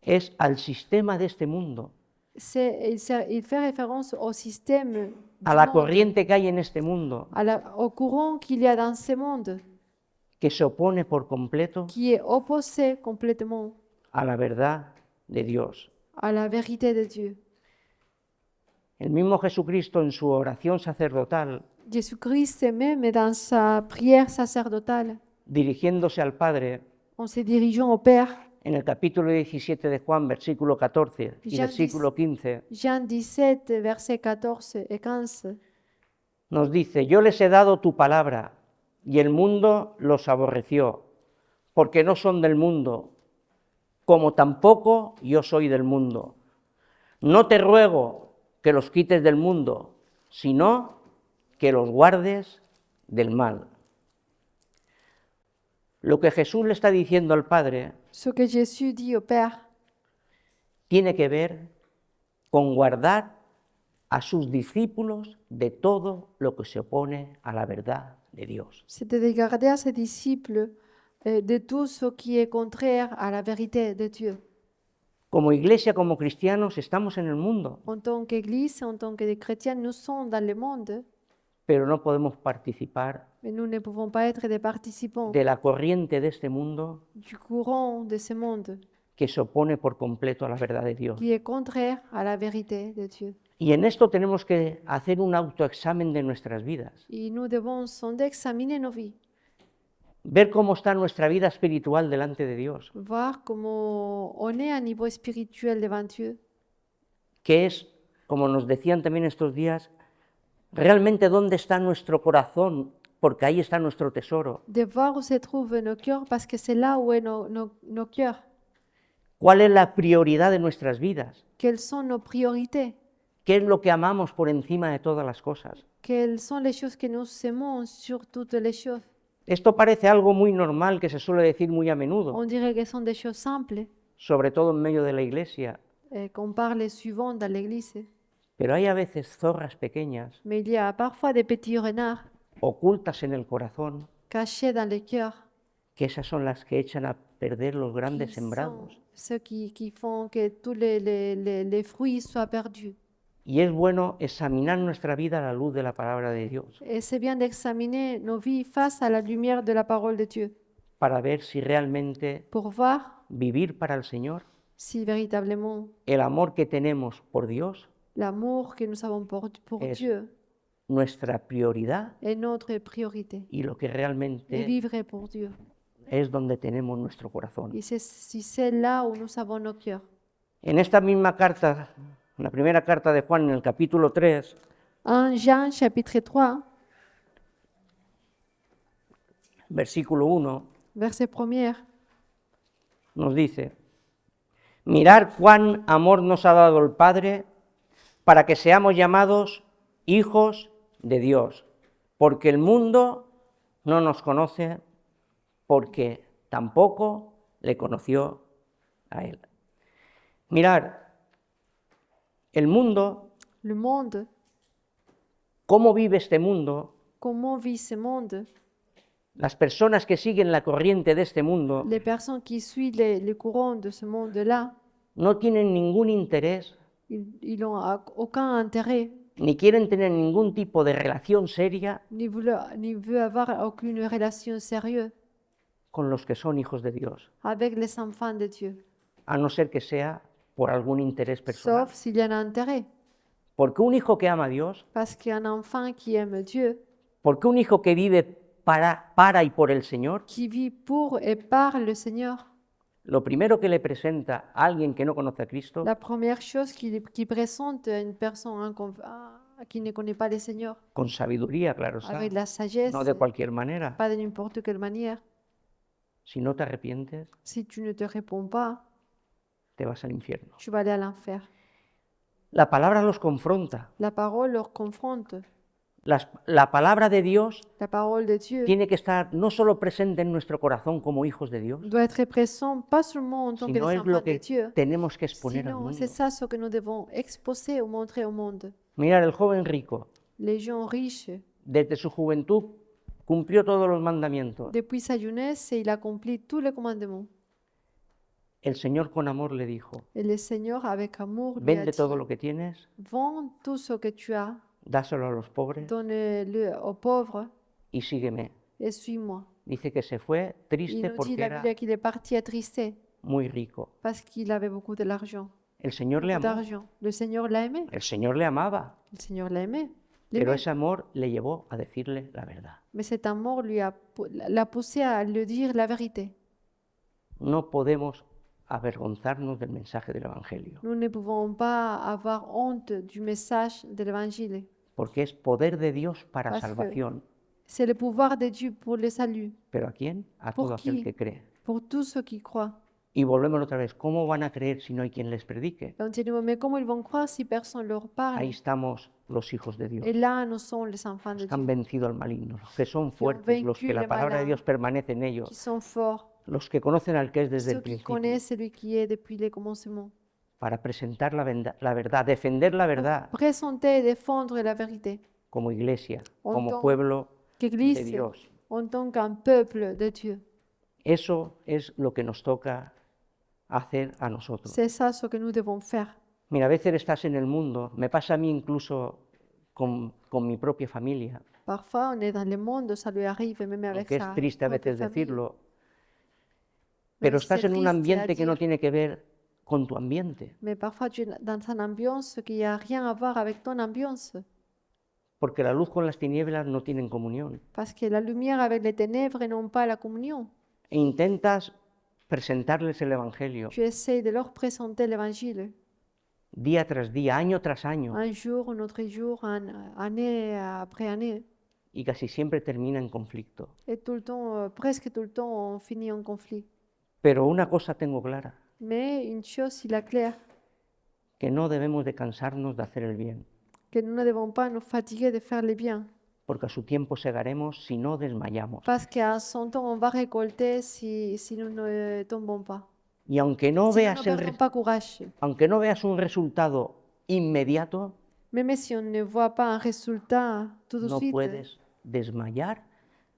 Speaker 1: es al sistema de este mundo,
Speaker 2: il fait référence au système,
Speaker 1: a
Speaker 2: du
Speaker 1: la
Speaker 2: monde,
Speaker 1: corriente que hay en este mundo,
Speaker 2: au courant qu'il y a dans ce monde,
Speaker 1: que se opone por completo
Speaker 2: qui est opposé complètement
Speaker 1: a la verdad de Dios.
Speaker 2: à la vérité de Dieu.
Speaker 1: El mismo Jesucristo en su oración sacerdotal,
Speaker 2: Jésus-Christ même dans sa prière sacerdotale,
Speaker 1: dirigiéndose al Padre,
Speaker 2: en se dirigeant au Père,
Speaker 1: en el capítulo 17 de Juan, versículo 14 y
Speaker 2: Ya
Speaker 1: versículo 15,
Speaker 2: Jean 17, versets 14 et 15,
Speaker 1: nos dice: yo les he dado tu palabra, y el mundo los aborreció, porque no son del mundo, como tampoco yo soy del mundo. No te ruego que los quites del mundo, sino que los guardes del mal. Lo que Jesús le está diciendo al Padre
Speaker 2: ce que Jésus dit au Père
Speaker 1: tiene que ver con guardar a sus discípulos de todo lo que se opone a la verdad de Dios.
Speaker 2: c'était de garder à ses disciples de tout ce qui est contraire à la vérité de Dieu.
Speaker 1: Como iglesia, como cristianos, estamos en el mundo,
Speaker 2: En tant qu'Église, en tant que chrétiens, nous sommes dans le monde,
Speaker 1: pero no podemos participar
Speaker 2: mais nous ne pouvons pas être des participants
Speaker 1: de la corriente de este mundo
Speaker 2: du courant de ce monde
Speaker 1: que se opone por completo a la verdad de Dios.
Speaker 2: qui est contraire à la vérité de Dieu.
Speaker 1: Y en esto tenemos que hacer un autoexamen de nuestras vidas,
Speaker 2: Et nous devons sonder, examiner nos vies,
Speaker 1: ver cómo está nuestra vida espiritual delante de Dios,
Speaker 2: voir comment on est à niveau spirituel devant Dieu.
Speaker 1: que es, como nos decían también estos días, realmente dónde está nuestro corazón, porque ahí está nuestro tesoro.
Speaker 2: De voir où se trouvent nos cœurs, parce que c'est là où est nos cœurs.
Speaker 1: ¿Cuál es la prioridad de nuestras vidas?
Speaker 2: Quelles sont nos priorités?
Speaker 1: ¿Qué es lo que amamos por encima de todas las cosas?
Speaker 2: Quelles sont les choses que nous aimons sur toutes les choses?
Speaker 1: Esto parece algo muy normal que se suele decir muy a menudo,
Speaker 2: On dirait que ce sont des choses simples
Speaker 1: sobre todo en medio de la iglesia,
Speaker 2: qu'on parle souvent dans l'Église.
Speaker 1: pero hay a veces zorras pequeñas,
Speaker 2: Mais il y a parfois des petits renards
Speaker 1: ocultas en el corazón,
Speaker 2: cachés dans le cœur,
Speaker 1: que esas son las que echan a perder los
Speaker 2: qui
Speaker 1: grandes
Speaker 2: sont
Speaker 1: sembrados.
Speaker 2: ceux qui font que tous les fruits soient perdus.
Speaker 1: Y es bueno examinar nuestra vida a la luz de la palabra de Dios,
Speaker 2: Et c'est bien d'examiner nos vies face à la lumière de la parole de Dieu
Speaker 1: para ver si realmente
Speaker 2: pour voir
Speaker 1: vivir para el Señor,
Speaker 2: si véritablement
Speaker 1: el amor que tenemos por Dios,
Speaker 2: l'amour que nous avons pour
Speaker 1: Es-
Speaker 2: Dieu
Speaker 1: nuestra prioridad
Speaker 2: est notre priorité.
Speaker 1: y lo que
Speaker 2: Et
Speaker 1: realmente
Speaker 2: vivre pour Dieu.
Speaker 1: es donde tenemos nuestro corazón.
Speaker 2: Et si c'est là où nous avons nos cœurs.
Speaker 1: En esta misma carta, en la primera carta de Juan, en el capítulo 3,
Speaker 2: En Jean chapitre 3,
Speaker 1: versículo 1,
Speaker 2: verset 1er,
Speaker 1: nos dice: mirad cuán amor nos ha dado el Padre para que seamos llamados hijos de Dios, porque el mundo no nos conoce, porque tampoco le conoció a Él. Mirar, el mundo,
Speaker 2: Le monde,
Speaker 1: cómo vive este mundo,
Speaker 2: comment vit ce monde?
Speaker 1: las personas que siguen la corriente de este mundo
Speaker 2: Les personnes qui suivent les courants de ce monde-là,
Speaker 1: no tienen ningún interés
Speaker 2: ils n'ont aucun intérêt,
Speaker 1: ni quieren tener ningún tipo de relación seria
Speaker 2: ni veulent avoir aucune relation sérieuse
Speaker 1: con los que son hijos de Dios,
Speaker 2: avec les enfants de Dieu,
Speaker 1: a no ser que sea por algún interés personal.
Speaker 2: sauf s'il y a un intérêt.
Speaker 1: Porque un hijo que ama a Dios,
Speaker 2: Parce qu'un enfant qui aime Dieu,
Speaker 1: porque un hijo que vive para y por el Señor,
Speaker 2: qui vit pour et par le Seigneur,
Speaker 1: lo primero que le presenta a alguien que no conoce a Cristo
Speaker 2: la première chose qui présente à une personne qui ne connaît pas le Seigneur,
Speaker 1: con sabiduría, claro está,
Speaker 2: avec la sagesse,
Speaker 1: no de cualquier manera.
Speaker 2: pas de n'importe quelle manière.
Speaker 1: Si no te arrepientes,
Speaker 2: Si tu ne te réponds pas,
Speaker 1: te vas al infierno.
Speaker 2: tu vas aller à l'enfer.
Speaker 1: La palabra los confronta.
Speaker 2: La parole leur confronte.
Speaker 1: La palabra de Dios
Speaker 2: La parole de Dieu
Speaker 1: tiene que estar no solo presente en nuestro corazón como hijos de Dios,
Speaker 2: doit être présente pas seulement en tant que
Speaker 1: sino
Speaker 2: des
Speaker 1: es
Speaker 2: enfants
Speaker 1: lo
Speaker 2: de
Speaker 1: que
Speaker 2: Dieu,
Speaker 1: tenemos que exponer al
Speaker 2: sinon
Speaker 1: mundo.
Speaker 2: c'est ça ce que nous devons exposer ou montrer au monde.
Speaker 1: Mirar, el joven rico,
Speaker 2: Les gens riches,
Speaker 1: desde su juventud, cumplió todos los mandamientos.
Speaker 2: depuis sa jeunesse, il accomplit tous les commandements.
Speaker 1: El Señor con amor le dijo,
Speaker 2: Et le Seigneur, avec amour, lui a
Speaker 1: vende
Speaker 2: dit,
Speaker 1: todo lo que tienes,
Speaker 2: vends tout ce que tu as,
Speaker 1: dáselo a los pobres
Speaker 2: donne-le aux pauvres
Speaker 1: y sígueme.
Speaker 2: et suis-moi.
Speaker 1: Dice que se fue
Speaker 2: Il
Speaker 1: triste
Speaker 2: nous dit
Speaker 1: porque
Speaker 2: la
Speaker 1: era
Speaker 2: Bible qu'il est parti attristé
Speaker 1: muy rico.
Speaker 2: parce qu'il avait beaucoup de l'argent.
Speaker 1: El Señor le
Speaker 2: Beaucoup
Speaker 1: amó,
Speaker 2: d'argent. Le Seigneur l'a aimé.
Speaker 1: el Señor le amaba,
Speaker 2: Le Seigneur l'a aimé.
Speaker 1: pero
Speaker 2: L'aimait.
Speaker 1: ese amor le llevó a decirle la verdad.
Speaker 2: Mais cet amour l'a poussé à le dire la vérité.
Speaker 1: No podemos avergonzarnos del mensaje del Evangelio,
Speaker 2: Nous ne pouvons pas avoir honte du message de l'Évangile.
Speaker 1: porque es poder de Dios para
Speaker 2: Parce que-
Speaker 1: salvación.
Speaker 2: C'est le pouvoir de Dieu pour le salut,
Speaker 1: ¿Pero a quién? A
Speaker 2: ¿Por
Speaker 1: todo aquel
Speaker 2: quién?
Speaker 1: que cree.
Speaker 2: pour tous ceux qui croient.
Speaker 1: Y volvemos otra vez, ¿cómo van a creer si no hay quien les predique?
Speaker 2: Continuons, mais comment ils vont croire si personne leur parle?
Speaker 1: Ahí estamos los hijos de Dios.
Speaker 2: Et là, nous sommes les enfants de
Speaker 1: Los que han
Speaker 2: Dieu,
Speaker 1: vencido al maligno, los que son fuertes, los que
Speaker 2: vaincu
Speaker 1: la
Speaker 2: le
Speaker 1: palabra de
Speaker 2: malin,
Speaker 1: Dios permanece en
Speaker 2: qui
Speaker 1: ellos,
Speaker 2: sont forts,
Speaker 1: los que conocen al que es desde
Speaker 2: ceux
Speaker 1: el
Speaker 2: qui
Speaker 1: principio,
Speaker 2: connaissent celui qui est depuis le commencement.
Speaker 1: para presentar la verdad, defender la verdad
Speaker 2: Présenter et défendre la vérité.
Speaker 1: como iglesia,
Speaker 2: En
Speaker 1: como
Speaker 2: tant
Speaker 1: pueblo de
Speaker 2: qu'Église,
Speaker 1: Dios.
Speaker 2: en tant qu'un peuple de Dieu.
Speaker 1: Eso es lo que nos toca hacer a nosotros.
Speaker 2: C'est ça ce que nous devons faire.
Speaker 1: Mira, a veces estás en el mundo, me pasa a mí incluso con mi propia familia,
Speaker 2: Parfois, on est dans le monde, ça lui arrive, même avec
Speaker 1: aunque es
Speaker 2: sa
Speaker 1: triste a
Speaker 2: propre
Speaker 1: veces
Speaker 2: famille.
Speaker 1: decirlo,
Speaker 2: Même
Speaker 1: pero
Speaker 2: si
Speaker 1: estás
Speaker 2: c'est
Speaker 1: en un
Speaker 2: triste à
Speaker 1: ambiente que no
Speaker 2: dire,
Speaker 1: tiene que ver con tu ambiente,
Speaker 2: mais parfois tu es dans une ambiance qui n'a rien à voir avec ton ambiance.
Speaker 1: porque la luz con las tinieblas no tienen comunión.
Speaker 2: Parce que la lumière avec les ténèbres n'ont pas la communion.
Speaker 1: E intentas presentarles el Evangelio
Speaker 2: Tu essaies de leur présenter l'évangile
Speaker 1: día tras día, año tras año,
Speaker 2: un jour, un autre jour, année après année.
Speaker 1: y casi siempre termina en conflicto.
Speaker 2: Et tout le temps, presque tout le temps, on finit en conflit.
Speaker 1: Pero una cosa tengo clara,
Speaker 2: Mais une chose, il est clair,
Speaker 1: que no debemos de cansarnos de hacer el bien,
Speaker 2: que nous ne devons pas nous fatiguer de faire le bien.
Speaker 1: porque a su tiempo segaremos si no desmayamos.
Speaker 2: Parce qu'à son temps, on va récolter si nous ne tombons pas.
Speaker 1: Y aunque no
Speaker 2: Si nous ne
Speaker 1: veas
Speaker 2: perdons pas courage.
Speaker 1: aunque no veas un resultado inmediato,
Speaker 2: Même si on ne voit pas un résultat tout de
Speaker 1: no
Speaker 2: suite,
Speaker 1: puedes desmayar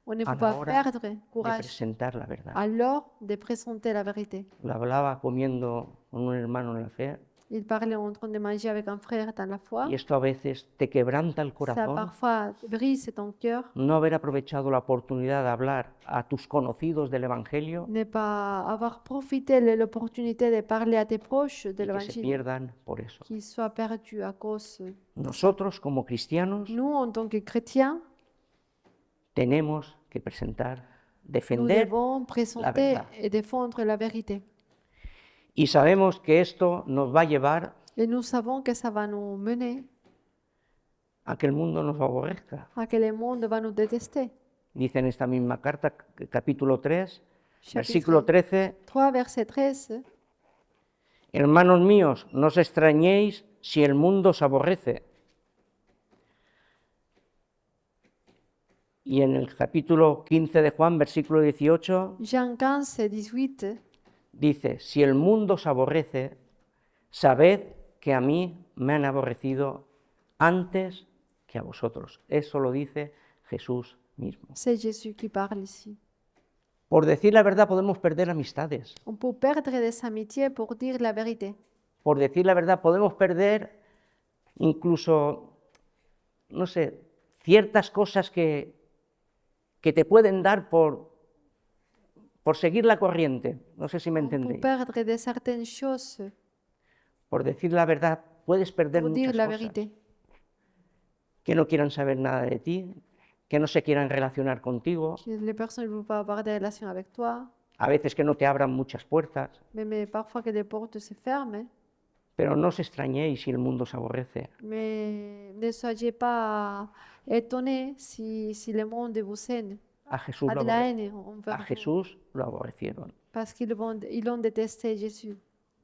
Speaker 2: on ne
Speaker 1: a
Speaker 2: peut
Speaker 1: la
Speaker 2: pas
Speaker 1: hora
Speaker 2: perdre
Speaker 1: de
Speaker 2: courage
Speaker 1: presentar la verdad.
Speaker 2: alors de présenter la vérité.
Speaker 1: Lo hablaba comiendo con un hermano en la fe,
Speaker 2: Il parlait en train de manger avec un frère dans la foi.
Speaker 1: y esto a veces te quebranta el
Speaker 2: Ça
Speaker 1: corazón,
Speaker 2: parfois brise ton cœur.
Speaker 1: no haber aprovechado la oportunidad de hablar a tus conocidos del Evangelio
Speaker 2: Ne pas avoir profité de l'opportunité de parler à tes proches de
Speaker 1: y que se
Speaker 2: l'évangile,
Speaker 1: pierdan por eso.
Speaker 2: qu'ils soient perdus à cause.
Speaker 1: Nosotros como cristianos
Speaker 2: Nous, en tant que chrétiens,
Speaker 1: tenemos que presentar,
Speaker 2: nous
Speaker 1: defender,
Speaker 2: devons présenter
Speaker 1: verdad.
Speaker 2: et défendre la vérité.
Speaker 1: y sabemos que esto nos va a llevar
Speaker 2: Et nous savons que ça va nous mener
Speaker 1: a que el mundo nos aborrezca.
Speaker 2: à que le monde va nous détester.
Speaker 1: Dice en esta misma carta, capítulo 3,
Speaker 2: Chapitre
Speaker 1: versículo 13,
Speaker 2: 3, verset 13.
Speaker 1: hermanos míos, no os extrañéis si el mundo os aborrece. Y en el capítulo 15 de Juan, versículo 18,
Speaker 2: Jean 15, 18.
Speaker 1: dice, si el mundo os aborrece, sabed que a mí me han aborrecido antes que a vosotros. Eso lo dice Jesús mismo.
Speaker 2: C'est Jésus qui parle ici.
Speaker 1: Por decir la verdad podemos perder amistades.
Speaker 2: On peut perdre des amitiés pour dire la vérité.
Speaker 1: Por decir la verdad podemos perder incluso, no sé, ciertas cosas que te pueden dar por seguir la corriente. No sé si me
Speaker 2: On peut
Speaker 1: entendéis.
Speaker 2: perdre de certaines choses
Speaker 1: Por decir la verdad puedes perder
Speaker 2: pour dire
Speaker 1: muchas
Speaker 2: la
Speaker 1: cosas.
Speaker 2: vérité.
Speaker 1: Que no quieran saber nada de ti, que no se quieran relacionar contigo,
Speaker 2: Que les personnes ne veulent pas avoir des relations avec toi,
Speaker 1: a veces que no te abran muchas puertas,
Speaker 2: mais parfois que les portes se ferment.
Speaker 1: pero no os extrañéis si el mundo os aborrece.
Speaker 2: Mais ne soyez pas étonnés si le monde vous haine,
Speaker 1: A Jesús
Speaker 2: a
Speaker 1: lo,
Speaker 2: de la
Speaker 1: aborre-
Speaker 2: haine
Speaker 1: a
Speaker 2: envers vous,
Speaker 1: Jesús lo aborrecieron.
Speaker 2: parce ils l'ont détesté, Jésus.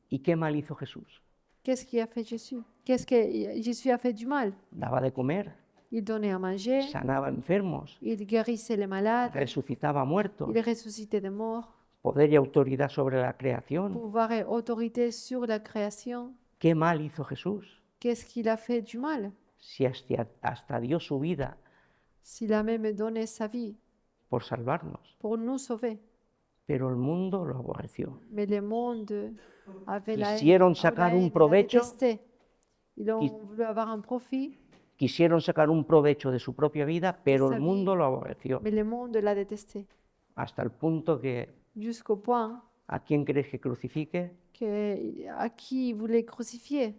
Speaker 1: ¿Y qué mal hizo Jesús?
Speaker 2: Qu'est-ce qui a fait Jésus? Qu'est-ce que Jésus a fait du mal?
Speaker 1: Daba de comer,
Speaker 2: Il donnait à manger,
Speaker 1: sanaba enfermos,
Speaker 2: il guérissait les malades,
Speaker 1: resucitaba muertos,
Speaker 2: il ressuscitait des morts,
Speaker 1: poder y autoridad sobre la creación.
Speaker 2: pouvoir et autorité sur la création.
Speaker 1: ¿Qué mal hizo Jesús?
Speaker 2: Qu'est-ce qu'il a fait du mal?
Speaker 1: Si hasta dio su vida
Speaker 2: S'il a même donné sa vie
Speaker 1: por salvarnos,
Speaker 2: pour nous sauver.
Speaker 1: pero el mundo lo aborreció.
Speaker 2: Mais le monde avait la haine,
Speaker 1: Quisieron
Speaker 2: avait
Speaker 1: sacar
Speaker 2: la haine,
Speaker 1: un
Speaker 2: il a
Speaker 1: provecho,
Speaker 2: détesté. Ils ont
Speaker 1: Qui-
Speaker 2: voulu avoir un profit,
Speaker 1: quisieron sacar un provecho de su propia vida, pero el
Speaker 2: Sabía.
Speaker 1: mundo lo aborreció.
Speaker 2: mais le monde l'a détesté.
Speaker 1: Hasta el punto que,
Speaker 2: Jusqu'au point
Speaker 1: ¿a quién queréis que crucifique?
Speaker 2: que, à qui ils voulaient crucifier,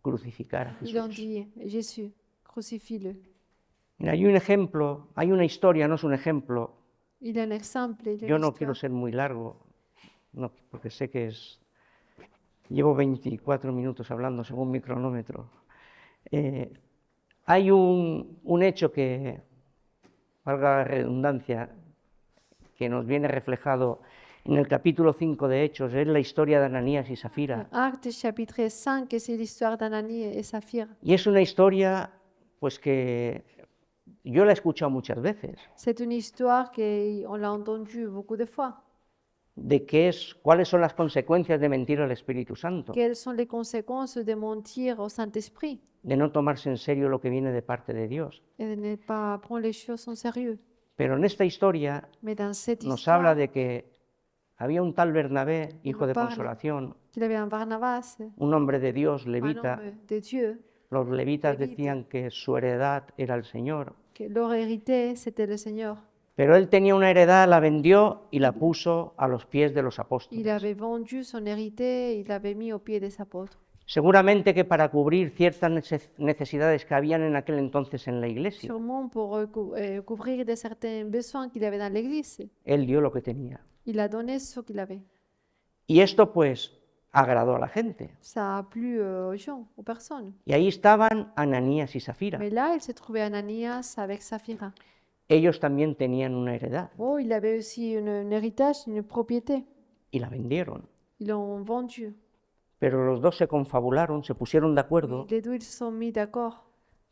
Speaker 1: Crucificar a
Speaker 2: ils ont
Speaker 1: Jesús.
Speaker 2: dit Jésus, crucifie-le.
Speaker 1: Mira, hay un ejemplo, hay una historia, no es un ejemplo.
Speaker 2: Il y a un exemple, il y a
Speaker 1: Yo
Speaker 2: une
Speaker 1: no quiero
Speaker 2: histoire.
Speaker 1: ser muy largo, no, porque sé que es... Llevo 24 minutos hablando según mi cronómetro. Hay un hecho que, valga la redundancia, que nos viene reflejado en el capítulo 5 de Hechos, es la historia de Ananías y Safira.
Speaker 2: Acte chapitre 5, c'est l'histoire d'Ananie et Saphir.
Speaker 1: Y es una historia, pues que yo la he escuchado muchas veces,
Speaker 2: C'est une histoire qu'on l'a entendue beaucoup de fois.
Speaker 1: de cuáles son las consecuencias de mentir al Espíritu Santo,
Speaker 2: Quelles sont les conséquences de mentir au Saint-Esprit
Speaker 1: de no tomarse en serio lo que viene de parte de Dios.
Speaker 2: et de ne pas prendre les choses en sérieux.
Speaker 1: Pero en esta historia
Speaker 2: Mais dans cette
Speaker 1: nos
Speaker 2: histoire,
Speaker 1: habla de que había un tal Bernabé, hijo de
Speaker 2: parla.
Speaker 1: consolación,
Speaker 2: qu'il avait un Barnabas,
Speaker 1: un hombre de Dios,
Speaker 2: un
Speaker 1: levita.
Speaker 2: homme de Dieu,
Speaker 1: Los levitas
Speaker 2: Levita.
Speaker 1: decían que su heredad era el Señor,
Speaker 2: que leur hérité, c'était le Seigneur.
Speaker 1: pero él tenía una heredad, la vendió y la puso a los pies de los
Speaker 2: Il
Speaker 1: apóstoles.
Speaker 2: avait vendu son hérité, il l'avait mis aux pieds des apôtres.
Speaker 1: Seguramente que para cubrir ciertas necesidades que habían en aquel entonces en la iglesia,
Speaker 2: Sûrement pour couvrir de certains besoins qu'il avait dans l'Église.
Speaker 1: él dio lo que tenía.
Speaker 2: Il a donné ce qu'il avait.
Speaker 1: Y esto pues agradó a la gente.
Speaker 2: Ça a plu aux gens, aux personnes.
Speaker 1: Y ahí estaban Ananías y Safira.
Speaker 2: Mais là, il se trouvait Ananias avec Saphira.
Speaker 1: Ellos también tenían una heredad
Speaker 2: Oh, il avait aussi un héritage, une propriété.
Speaker 1: y la vendieron.
Speaker 2: Ils l'ont vendu.
Speaker 1: Pero los dos se confabularon, se pusieron de acuerdo
Speaker 2: Les deux, ils se sont mis d'accord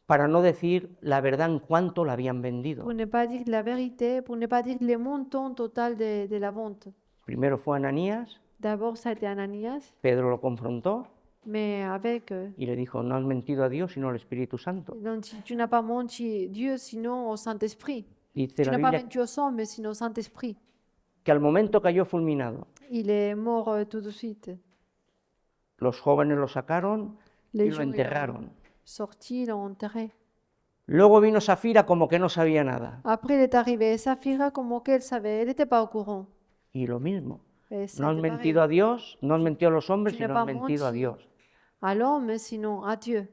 Speaker 1: para no decir la verdad en cuánto la habían vendido.
Speaker 2: pour ne pas dire la vérité, pour ne pas dire le montant total de la vente.
Speaker 1: Primero fue Ananías,
Speaker 2: D'abord, ça a été Ananias,
Speaker 1: Pedro lo confrontó
Speaker 2: mais avec,
Speaker 1: y le dijo, no has mentido a Dios sino al Espíritu Santo.
Speaker 2: ils ont dit, tu n'as pas menti Dieu, sinon au Saint-Esprit.
Speaker 1: Dice
Speaker 2: Tu
Speaker 1: la
Speaker 2: n'as pas
Speaker 1: Biblia
Speaker 2: menti au sang, mais sinon au Saint-Esprit.
Speaker 1: que al momento cayó fulminado.
Speaker 2: Il est mort tout de suite.
Speaker 1: Los jóvenes lo sacaron y
Speaker 2: Les
Speaker 1: lo
Speaker 2: gens, ils l'ont
Speaker 1: enterraron.
Speaker 2: sorti, ils l'ont enterré.
Speaker 1: Luego vino Safira como que no sabía nada.
Speaker 2: Après, il est arrivé Saphira, comme qu'elle savait, elle n'était pas au courant.
Speaker 1: Y lo mismo.
Speaker 2: Et
Speaker 1: No has
Speaker 2: c'était
Speaker 1: mentido
Speaker 2: pareil.
Speaker 1: a Dios, no has mentido a los hombres,
Speaker 2: Tu n'as
Speaker 1: sino
Speaker 2: pas
Speaker 1: has mentido a
Speaker 2: menti
Speaker 1: Dios.
Speaker 2: à l'homme, sinon à Dieu.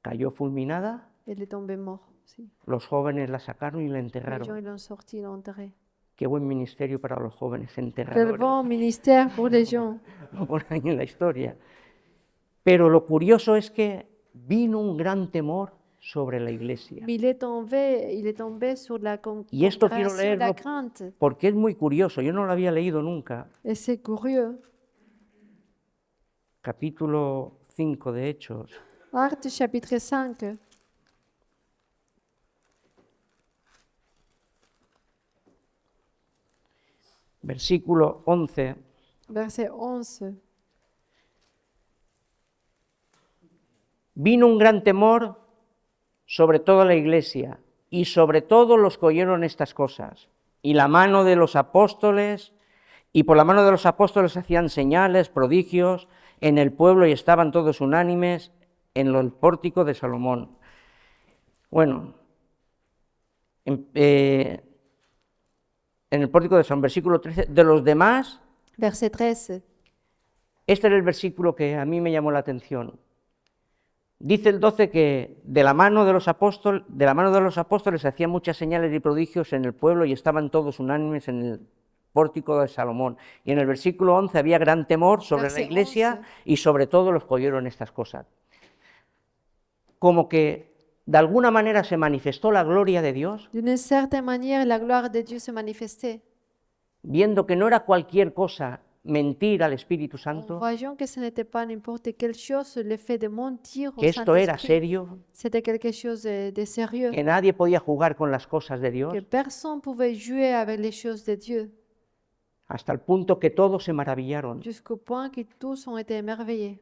Speaker 1: Cayó fulminada,
Speaker 2: Elle est tombée mort. Si.
Speaker 1: los jóvenes la sacaron y la
Speaker 2: Les gens,
Speaker 1: enterraron.
Speaker 2: ils l'ont sorti, ils l'ont enterré.
Speaker 1: Qué buen ministerio para los jóvenes
Speaker 2: Quel
Speaker 1: enterradores.
Speaker 2: bon ministère pour les gens.
Speaker 1: Lo ponen ahí en la historia. Pero lo curioso es que vino un gran temor sobre la iglesia.
Speaker 2: Mais il est tombé sur la
Speaker 1: Y esto quiero
Speaker 2: compréhension, la
Speaker 1: leerlo
Speaker 2: crainte.
Speaker 1: porque es muy curioso, yo no lo había leído nunca.
Speaker 2: Et c'est curieux.
Speaker 1: Capítulo 5 de Hechos,
Speaker 2: Acte chapitre 5,
Speaker 1: versículo 11.
Speaker 2: verset 11.
Speaker 1: vino un gran temor sobre toda la iglesia y sobre todos los que oyeron estas cosas. Y la mano de los apóstoles, y por la mano de los apóstoles hacían señales, prodigios en el pueblo y estaban todos unánimes en el pórtico de Salomón. Bueno, en el pórtico de Salomón, versículo 13, de los demás,
Speaker 2: Verset 13.
Speaker 1: este era el versículo que a mí me llamó la atención. Dice el 12 que de la mano de los apóstoles se hacían muchas señales y prodigios en el pueblo y estaban todos unánimes en el pórtico de Salomón. Y en el versículo 11 había gran temor sobre la
Speaker 2: Verset
Speaker 1: iglesia
Speaker 2: 11.
Speaker 1: y sobre todos los que oyeron estas cosas. Como que de alguna manera se manifestó la gloria de Dios,
Speaker 2: D'une certaine manière, la gloire de Dieu se manifestait.
Speaker 1: viendo que no era cualquier cosa mentir al Espíritu
Speaker 2: En
Speaker 1: Santo,
Speaker 2: voyant que ce n'était pas n'importe quelle chose, le fait de mentir au
Speaker 1: que esto era
Speaker 2: Saint-Esprit,
Speaker 1: serio,
Speaker 2: c'était quelque chose de sérieux,
Speaker 1: que nadie podía jugar con las cosas de Dios,
Speaker 2: que personne pouvait jouer avec les choses de Dieu,
Speaker 1: hasta el punto que todos se maravillaron.
Speaker 2: jusqu'au point que tous ont été émerveillés.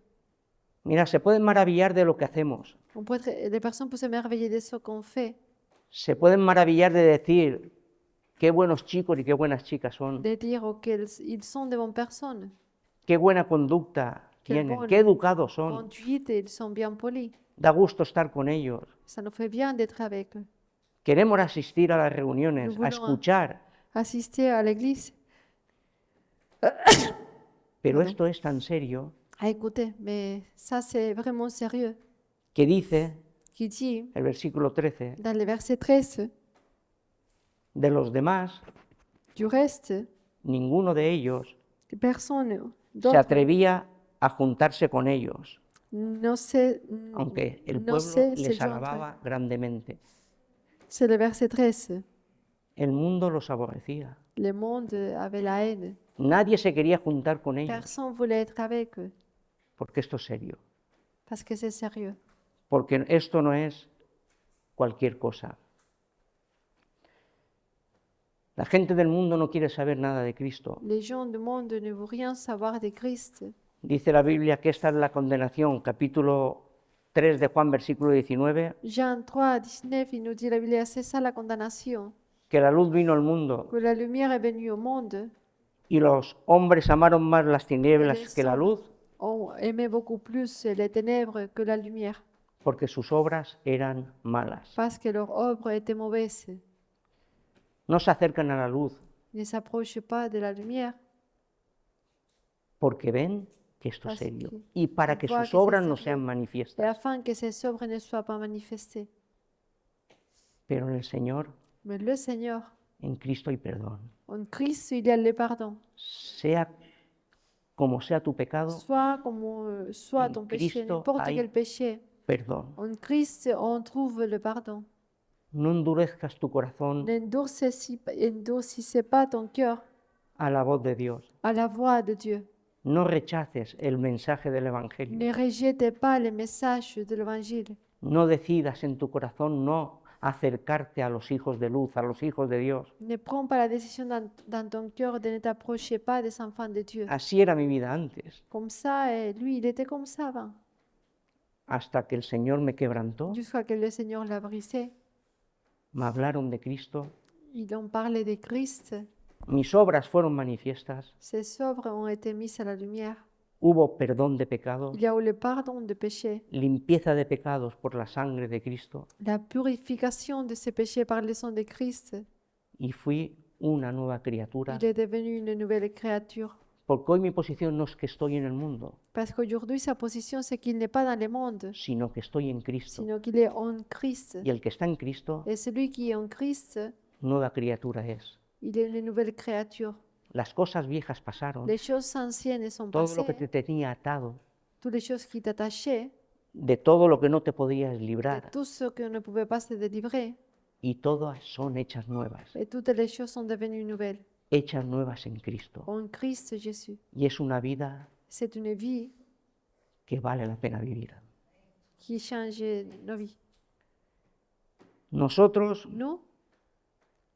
Speaker 1: Mira, se pueden maravillar de lo que hacemos,
Speaker 2: Les personnes peuvent s'émerveiller de ce qu'on fait,
Speaker 1: se pueden maravillar de decir qué buenos chicos y qué buenas chicas son,
Speaker 2: de dire qu'ils sont de bonnes personnes,
Speaker 1: qué buena conducta
Speaker 2: quelle
Speaker 1: tienen,
Speaker 2: bonne
Speaker 1: qué educados son,
Speaker 2: conduite, ils sont bien polis.
Speaker 1: da gusto estar con ellos.
Speaker 2: Ça nous fait bien d'être avec eux.
Speaker 1: Queremos asistir a las reuniones,
Speaker 2: Nous
Speaker 1: a
Speaker 2: voulons
Speaker 1: escuchar,
Speaker 2: assister à l'église,
Speaker 1: pero
Speaker 2: Pardon.
Speaker 1: esto es tan serio
Speaker 2: à écouter, mais ça c'est vraiment sérieux.
Speaker 1: que dice
Speaker 2: Qui dit
Speaker 1: el versículo 13,
Speaker 2: dans le verset 13,
Speaker 1: de los demás,
Speaker 2: du reste,
Speaker 1: ninguno de ellos
Speaker 2: personne
Speaker 1: se
Speaker 2: d'autre
Speaker 1: atrevía a juntarse con ellos,
Speaker 2: ne sait,
Speaker 1: aunque el
Speaker 2: no
Speaker 1: pueblo
Speaker 2: sait se
Speaker 1: les
Speaker 2: joindre.
Speaker 1: alababa grandemente.
Speaker 2: C'est le verset 13.
Speaker 1: El mundo los aborrecía.
Speaker 2: Le monde avait la haine.
Speaker 1: Nadie se quería juntar con ellos,
Speaker 2: Personne voulait être avec eux
Speaker 1: porque esto es serio,
Speaker 2: parce que c'est sérieux.
Speaker 1: porque esto no es cualquier cosa. La gente del mundo no quiere saber nada de Cristo.
Speaker 2: Les gens du monde ne veulent rien savoir de Christ.
Speaker 1: Dice la Biblia que esta es la condenación, capítulo 3 de Juan, versículo 19,
Speaker 2: Jean 3, 19, il nous dit la Bible, c'est ça la condamnation,
Speaker 1: que la luz vino al mundo
Speaker 2: que la lumière est venue au monde.
Speaker 1: y los hombres amaron más las
Speaker 2: Et
Speaker 1: tinieblas
Speaker 2: les
Speaker 1: que la
Speaker 2: hommes
Speaker 1: luz
Speaker 2: ont aimé beaucoup plus les ténèbres que la lumière,
Speaker 1: porque sus obras eran malas.
Speaker 2: parce que leur œuvre était mauvaise.
Speaker 1: No se acercan a la luz
Speaker 2: Ne s'approchent pas de la lumière,
Speaker 1: porque ven que esto es
Speaker 2: Parce
Speaker 1: serio
Speaker 2: que
Speaker 1: y para que
Speaker 2: voient
Speaker 1: sus
Speaker 2: que c'est
Speaker 1: obras no
Speaker 2: sérieux.
Speaker 1: sean
Speaker 2: et
Speaker 1: manifiestas.
Speaker 2: afin que ces œuvres ne soient pas manifestées.
Speaker 1: Pero en el Señor,
Speaker 2: Mais le Seigneur,
Speaker 1: en Cristo hay perdón.
Speaker 2: en Christ, il y a le pardon.
Speaker 1: Sea como sea tu pecado,
Speaker 2: Soit
Speaker 1: En
Speaker 2: ton péché,
Speaker 1: Cristo
Speaker 2: n'importe
Speaker 1: hay
Speaker 2: quel péché,
Speaker 1: perdón.
Speaker 2: en Christ, on trouve le pardon.
Speaker 1: No endurezcas tu corazón
Speaker 2: N'endurcissez pas ton cœur
Speaker 1: a la voz de Dios.
Speaker 2: à la voix de Dieu.
Speaker 1: No rechaces el mensaje del Evangelio.
Speaker 2: Ne rejetez pas le message de l'Évangile.
Speaker 1: No decidas en tu corazón no acercarte a los hijos de luz, a los hijos de Dios.
Speaker 2: Ne prends pas la décision dans ton cœur de ne t'approcher pas des enfants de Dieu.
Speaker 1: Así era mi vida antes,
Speaker 2: Comme ça, lui, il était comme ça avant.
Speaker 1: hasta que el Señor me quebrantó,
Speaker 2: Jusqu'à que le Seigneur l'a brisé.
Speaker 1: me hablaron de Cristo,
Speaker 2: Ils ont parlé de Christ.
Speaker 1: mis obras fueron manifiestas,
Speaker 2: Ses œuvres ont été mises à la lumière.
Speaker 1: hubo perdón de pecados,
Speaker 2: Il y a eu le pardon de péchés,
Speaker 1: limpieza de pecados por la sangre de Cristo,
Speaker 2: la purification de ses péchés par le sang de Christ.
Speaker 1: y fui una nueva criatura,
Speaker 2: Il est devenu une nouvelle créature.
Speaker 1: porque hoy mi posición no es que estoy en el mundo,
Speaker 2: Parce qu'aujourd'hui, sa position, c'est qu'il n'est pas dans le monde,
Speaker 1: sino que estoy en Cristo.
Speaker 2: sino qu'il est en Christ.
Speaker 1: Y el que está en Cristo,
Speaker 2: Et celui qui est en Christ,
Speaker 1: nueva criatura es.
Speaker 2: il est une nouvelle créature.
Speaker 1: Las cosas viejas pasaron,
Speaker 2: Les choses anciennes sont
Speaker 1: todo lo que
Speaker 2: passées,
Speaker 1: te tenía atado,
Speaker 2: toutes les choses qui t'attachaient,
Speaker 1: de todo lo que no te podías
Speaker 2: de
Speaker 1: librar,
Speaker 2: tout ce que ne pouvait pas se délivrer,
Speaker 1: y todas son hechas nuevas,
Speaker 2: et toutes les choses sont devenues nouvelles.
Speaker 1: hechas nuevas en Cristo.
Speaker 2: En Christ Jésus.
Speaker 1: Y es una vida
Speaker 2: C'est une vie
Speaker 1: que vale la pena vivir.
Speaker 2: qui change nos vies.
Speaker 1: Nosotros,
Speaker 2: Nous,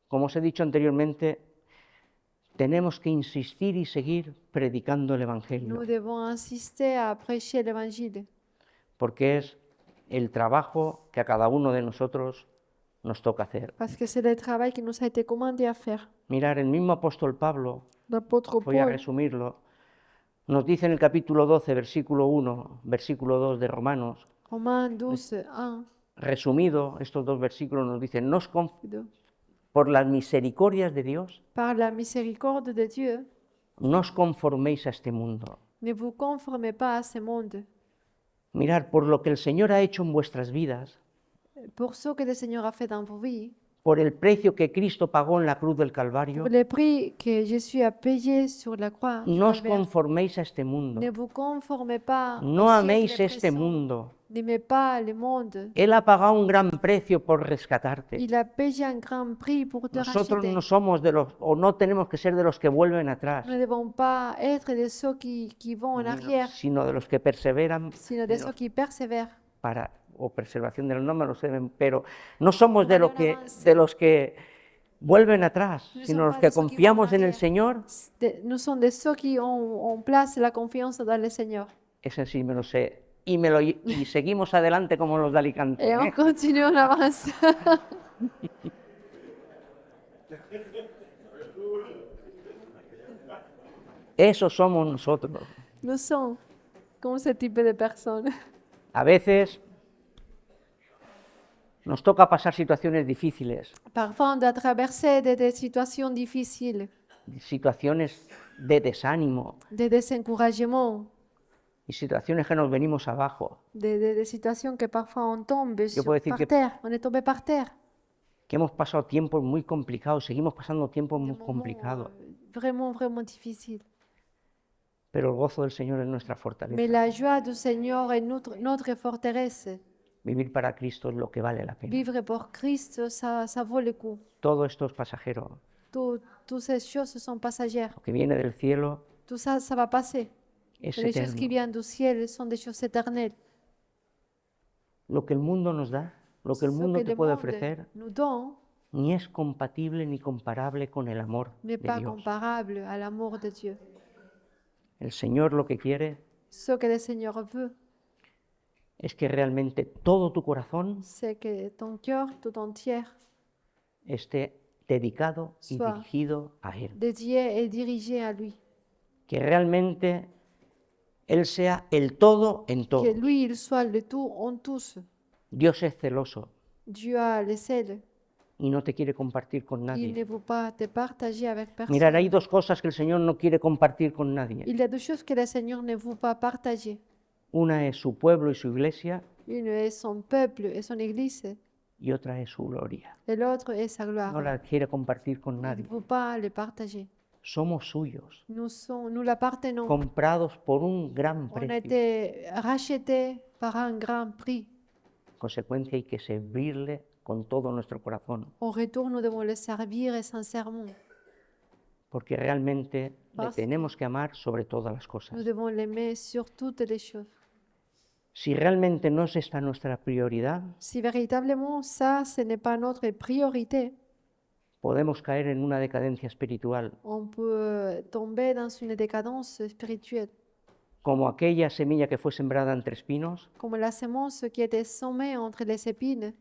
Speaker 1: como os he dicho anteriormente, tenemos que insistir y seguir predicando el Evangelio,
Speaker 2: nous devons insister à prêcher l'Évangile,
Speaker 1: porque es el trabajo que a cada uno de nosotros nos toca hacer.
Speaker 2: parce que c'est le travail qui nous a été commandé à faire.
Speaker 1: Mirar, el mismo apóstol Pablo,
Speaker 2: L'apôtre
Speaker 1: voy a
Speaker 2: Paul,
Speaker 1: resumirlo, nos dice en el capítulo 12, versículo 1, versículo 2 de Romanos,
Speaker 2: Romains 12, 1,
Speaker 1: resumido, estos dos versículos nos dicen,
Speaker 2: 2.
Speaker 1: por las misericordias de Dios,
Speaker 2: Par la miséricorde de Dieu,
Speaker 1: no os conforméis a este mundo.
Speaker 2: ne vous conformez pas à ce monde.
Speaker 1: Mirar, por lo que el Señor ha hecho en vuestras vidas,
Speaker 2: Pour ce que le Seigneur a fait dans vos vies,
Speaker 1: por el precio que Cristo pagó en la cruz del Calvario,
Speaker 2: pour le prix que Jésus a payé sur la croix, du
Speaker 1: no os
Speaker 2: Calvaire,
Speaker 1: conforméis a este mundo.
Speaker 2: ne vous conformez pas
Speaker 1: No
Speaker 2: au
Speaker 1: améis
Speaker 2: siècle
Speaker 1: este
Speaker 2: présent.
Speaker 1: mundo.
Speaker 2: N'aimez pas le monde.
Speaker 1: Él ha pagado un gran precio por rescatarte.
Speaker 2: Il a payé un grand prix pour te
Speaker 1: Nosotros
Speaker 2: racheter.
Speaker 1: no somos de los, o no tenemos que ser de los que vuelven atrás,
Speaker 2: Nous ne devons pas être de ceux qui vont en arrière,
Speaker 1: sino de los que perseveran
Speaker 2: sino de ceux qui persévèrent.
Speaker 1: o preservación del no me lo sé, pero no somos de,
Speaker 2: Para un
Speaker 1: que,
Speaker 2: avance.
Speaker 1: de los que vuelven atrás,
Speaker 2: No
Speaker 1: sino
Speaker 2: somos
Speaker 1: los
Speaker 2: de
Speaker 1: que
Speaker 2: esos que
Speaker 1: confiamos
Speaker 2: van
Speaker 1: en el
Speaker 2: arrière.
Speaker 1: Señor.
Speaker 2: Nous sommes de ceux qui ont place la confiance dans le Seigneur.
Speaker 1: Ese sí me lo sé. Y seguimos adelante como los de Alicante.
Speaker 2: Et on
Speaker 1: ¿eh?
Speaker 2: continue, on avance.
Speaker 1: Eso somos nosotros.
Speaker 2: Nous sommes comme ce type de personnes.
Speaker 1: A veces nos toca pasar situaciones difíciles,
Speaker 2: Parfois, on doit traverser des situations difficiles,
Speaker 1: situaciones de desánimo
Speaker 2: des désencouragements,
Speaker 1: y situaciones que nos venimos abajo,
Speaker 2: des situations que parfois on tombe
Speaker 1: puedo decir
Speaker 2: par
Speaker 1: que-
Speaker 2: terre. On est tombé par terre.
Speaker 1: que hemos pasado tiempos muy complicados, seguimos pasando tiempos
Speaker 2: Des
Speaker 1: muy
Speaker 2: moments,
Speaker 1: complicados,
Speaker 2: vraiment, vraiment difficiles.
Speaker 1: pero el gozo del Señor es nuestra
Speaker 2: Mais
Speaker 1: fortaleza.
Speaker 2: la joie du Seigneur est notre forteresse.
Speaker 1: Vivir para Cristo es lo que vale la pena.
Speaker 2: Vivre pour Christ, ça vaut le coup.
Speaker 1: Todo esto es pasajero.
Speaker 2: Toutes ces choses sont passagères.
Speaker 1: Lo que viene del cielo
Speaker 2: Tout ça, ça va passer.
Speaker 1: es
Speaker 2: Les choses qui
Speaker 1: eterno.
Speaker 2: viennent du ciel sont des choses éternelles.
Speaker 1: Lo que el mundo nos da, lo que el
Speaker 2: Ce
Speaker 1: mundo
Speaker 2: que
Speaker 1: te
Speaker 2: le
Speaker 1: puede
Speaker 2: monde
Speaker 1: ofrecer,
Speaker 2: nous donne
Speaker 1: ni es compatible ni comparable con el amor
Speaker 2: n'est
Speaker 1: de
Speaker 2: pas
Speaker 1: Dios.
Speaker 2: comparable à l'amour de Dieu.
Speaker 1: El Señor lo que quiere
Speaker 2: Ce que le Seigneur veut,
Speaker 1: es que realmente todo tu corazón
Speaker 2: c'est que ton cœur tout entier,
Speaker 1: esté dedicado y
Speaker 2: Soit
Speaker 1: dirigido a Él.
Speaker 2: dédié et dirigé à lui.
Speaker 1: Que realmente Él sea el todo en todo.
Speaker 2: Que lui, il soit le tout en tous.
Speaker 1: Dios es celoso
Speaker 2: Dieu a le seul.
Speaker 1: y no te quiere compartir con
Speaker 2: Il
Speaker 1: nadie.
Speaker 2: ne veut pas te partager avec personne.
Speaker 1: Mirad, hay dos cosas que el Señor no quiere compartir con nadie.
Speaker 2: Il y a deux choses que le Seigneur ne veut pas partager.
Speaker 1: Una es su pueblo y su iglesia
Speaker 2: Une est son peuple et son église,
Speaker 1: y otra es su gloria.
Speaker 2: et l'autre est sa
Speaker 1: No
Speaker 2: gloire.
Speaker 1: la quiere compartir con
Speaker 2: Il ne
Speaker 1: nadie.
Speaker 2: veut pas le partager.
Speaker 1: Somos suyos,
Speaker 2: Nous l'appartenons.
Speaker 1: comprados por un gran
Speaker 2: On a
Speaker 1: precio.
Speaker 2: été rachetés par un grand prix.
Speaker 1: En consecuencia, hay que servirle con todo nuestro corazón,
Speaker 2: En retour, nous devons le servir sincèrement.
Speaker 1: porque realmente le
Speaker 2: Paz.
Speaker 1: tenemos que amar sobre todas las cosas.
Speaker 2: Nous devons l'aimer sur toutes les choses.
Speaker 1: Si realmente no es esta nuestra prioridad,
Speaker 2: Si véritablement ça, ce n'est pas notre priorité,
Speaker 1: podemos caer en una decadencia espiritual,
Speaker 2: on peut tomber dans une décadence spirituelle,
Speaker 1: como aquella semilla que fue sembrada entre espinos,
Speaker 2: comme la semence qui était semée entre les épines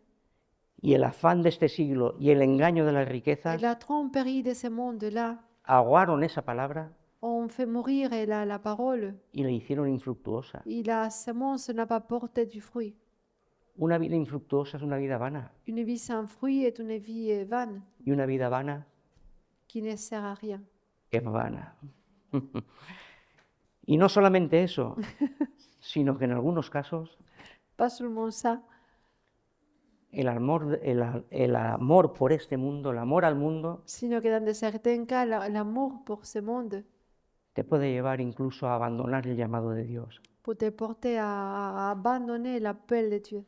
Speaker 1: y el afán de este siglo y el engaño de las
Speaker 2: et
Speaker 1: riquezas
Speaker 2: la tromperie de ce monde-là.
Speaker 1: ahogaron esa palabra
Speaker 2: On fait mourir la parole
Speaker 1: y la hicieron infructuosa.
Speaker 2: et la semence n'a pas porté du fruit.
Speaker 1: Una vida infructuosa es una vida vana,
Speaker 2: Une vie sans fruit est une vie vaine
Speaker 1: y una vida vana
Speaker 2: qui ne sert à rien.
Speaker 1: es vana. Y no solamente eso, sino que en algunos casos
Speaker 2: Pas seulement ça,
Speaker 1: el amor por este mundo, el amor al mundo,
Speaker 2: sino que dans certains cas, l'amour pour ce monde
Speaker 1: te puede llevar incluso a abandonar el llamado de Dios.
Speaker 2: peut te porter à abandonner l'appel de Dieu.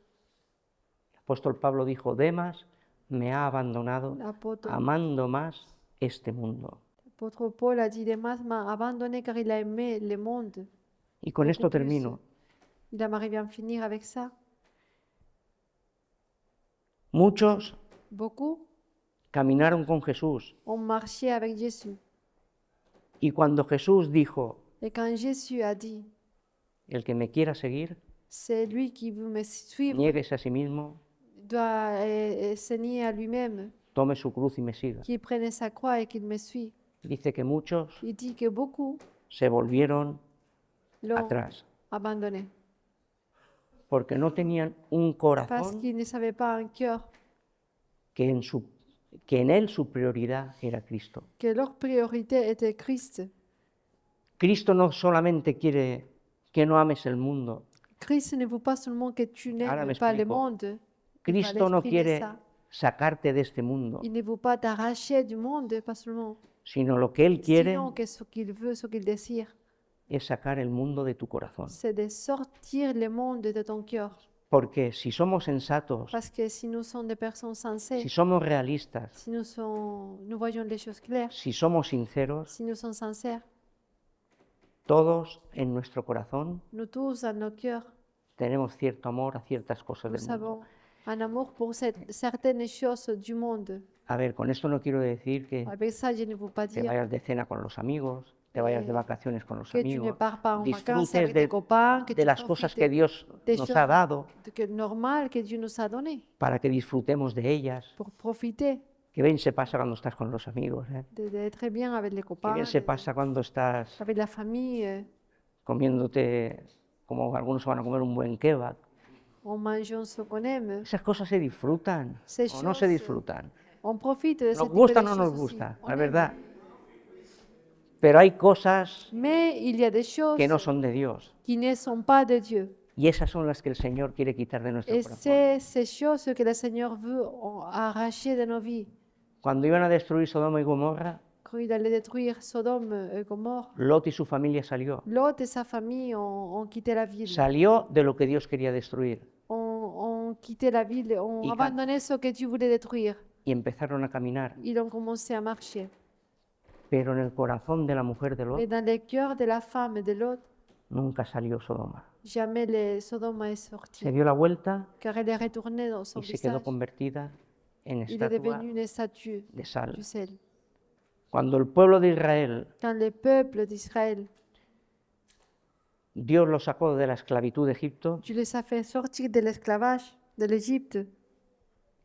Speaker 1: El apóstol Pablo dijo, Demas me ha abandonado
Speaker 2: L'apôtre
Speaker 1: amando más este mundo.
Speaker 2: l'apôtre Paul a dit, Démas m'a abandonné car il a aimé le monde.
Speaker 1: Y con esto
Speaker 2: Beaucoup plus.
Speaker 1: termino.
Speaker 2: Il aimerait bien finir avec ça.
Speaker 1: Muchos
Speaker 2: Beaucoup
Speaker 1: caminaron con Jesús
Speaker 2: ont marché avec Jésus.
Speaker 1: y cuando Jesús dijo,
Speaker 2: Et quand Jésus a dit,
Speaker 1: el que me quiera seguir,
Speaker 2: C'est lui qui veut me suivre,
Speaker 1: niéguese a sí mismo,
Speaker 2: doit se nier à lui-même,
Speaker 1: tome su cruz y me siga.
Speaker 2: qu'il prenne sa croix et qu'il me suive.
Speaker 1: Dice que muchos
Speaker 2: Il dit que beaucoup
Speaker 1: se volvieron
Speaker 2: l'ont
Speaker 1: atrás
Speaker 2: abandonné
Speaker 1: porque no tenían un
Speaker 2: parce
Speaker 1: corazón
Speaker 2: qu'ils ne savaient pas un cœur,
Speaker 1: que en él su prioridad era Cristo.
Speaker 2: que leur priorité était Christ.
Speaker 1: Cristo no solamente quiere que no ames el mundo.
Speaker 2: Christ ne veut pas seulement que tu
Speaker 1: Ahora me
Speaker 2: n'aimes pas le
Speaker 1: explico.
Speaker 2: monde. Il va
Speaker 1: Cristo no
Speaker 2: l'exprimer
Speaker 1: quiere
Speaker 2: ça.
Speaker 1: sacarte de este mundo,
Speaker 2: Il ne veut pas t'arracher du monde, pas seulement.
Speaker 1: sino lo que Él quiere
Speaker 2: Sinon, que ce qu'il veut, ce qu'il désire,
Speaker 1: es sacar el mundo de tu corazón.
Speaker 2: c'est de sortir le monde de ton cœur.
Speaker 1: Porque si somos sensatos,
Speaker 2: Parce que si nous sommes des personnes sensées,
Speaker 1: si somos realistas,
Speaker 2: si nous voyons les choses claires,
Speaker 1: si somos sinceros,
Speaker 2: si nous sommes sincères,
Speaker 1: todos en nuestro corazón
Speaker 2: nous tous, dans nos cœurs,
Speaker 1: tenemos cierto amor a ciertas cosas
Speaker 2: nous
Speaker 1: del mundo.
Speaker 2: avons un amour pour certaines choses du monde.
Speaker 1: A ver, con esto no quiero decir que
Speaker 2: Avec ça, je ne veux pas
Speaker 1: te
Speaker 2: dire
Speaker 1: vayas de cena con los amigos, te vayas de vacaciones con los
Speaker 2: que tu ne
Speaker 1: amigos,
Speaker 2: pars pas en vacances
Speaker 1: disfrutes
Speaker 2: avec tes copains, que
Speaker 1: de
Speaker 2: tu
Speaker 1: las cosas
Speaker 2: profites
Speaker 1: que Dios
Speaker 2: des
Speaker 1: nos
Speaker 2: choses
Speaker 1: ha dado
Speaker 2: normales que Dieu nous a données
Speaker 1: para que disfrutemos de ellas.
Speaker 2: pour profiter
Speaker 1: Qué bien se pasa cuando estás con los amigos, ¿eh?
Speaker 2: d'être bien avec les
Speaker 1: Qué
Speaker 2: copains,
Speaker 1: bien se pasa cuando estás
Speaker 2: avec la famille,
Speaker 1: comiéndote, como algunos van a comer un buen kebab.
Speaker 2: en mangeant ce qu'on aime.
Speaker 1: Esas cosas se disfrutan
Speaker 2: Ces
Speaker 1: o no se
Speaker 2: choses,
Speaker 1: disfrutan.
Speaker 2: On profite de
Speaker 1: Nos
Speaker 2: cette
Speaker 1: gusta o
Speaker 2: type de
Speaker 1: no nos
Speaker 2: choses aussi.
Speaker 1: gusta,
Speaker 2: On
Speaker 1: la
Speaker 2: aime.
Speaker 1: verdad. Pero hay cosas
Speaker 2: Mais il y a des choses
Speaker 1: que no son de Dios.
Speaker 2: qui ne sont pas de Dieu.
Speaker 1: Y esas son las que el Señor quiere quitar de nuestro
Speaker 2: Et
Speaker 1: corazón.
Speaker 2: c'est ces choses que le Seigneur veut arracher de nos vies.
Speaker 1: Cuando iban a destruir Sodoma y Gomorra,
Speaker 2: Quand il allait détruire Sodome et Gomorre,
Speaker 1: Lot y su familia salió.
Speaker 2: Lot et sa famille ont quitté la ville.
Speaker 1: Salió de lo que Dios quería destruir
Speaker 2: Ont quitté la ville, ont
Speaker 1: Y
Speaker 2: abandonné ce que Dieu voulait détruire.
Speaker 1: y empezaron a caminar.
Speaker 2: Ils ont commencé à marcher.
Speaker 1: Pero en el corazón de la mujer de
Speaker 2: Mais
Speaker 1: Lot
Speaker 2: dans le cœur de la femme de Lot,
Speaker 1: nunca salió Sodoma.
Speaker 2: jamais le Sodome est sorti.
Speaker 1: Se dio la vuelta
Speaker 2: Car elle est retournée dans son
Speaker 1: y se quedó
Speaker 2: visage.
Speaker 1: convertida en
Speaker 2: Il est
Speaker 1: estatua
Speaker 2: devenu une statue
Speaker 1: de sal.
Speaker 2: du sel.
Speaker 1: Cuando el pueblo de Israel,
Speaker 2: Quand le peuple d'Israël,
Speaker 1: Dios lo sacó de la esclavitud de Egipto,
Speaker 2: tu les as fait sortir de l'esclavage de l'Égypte.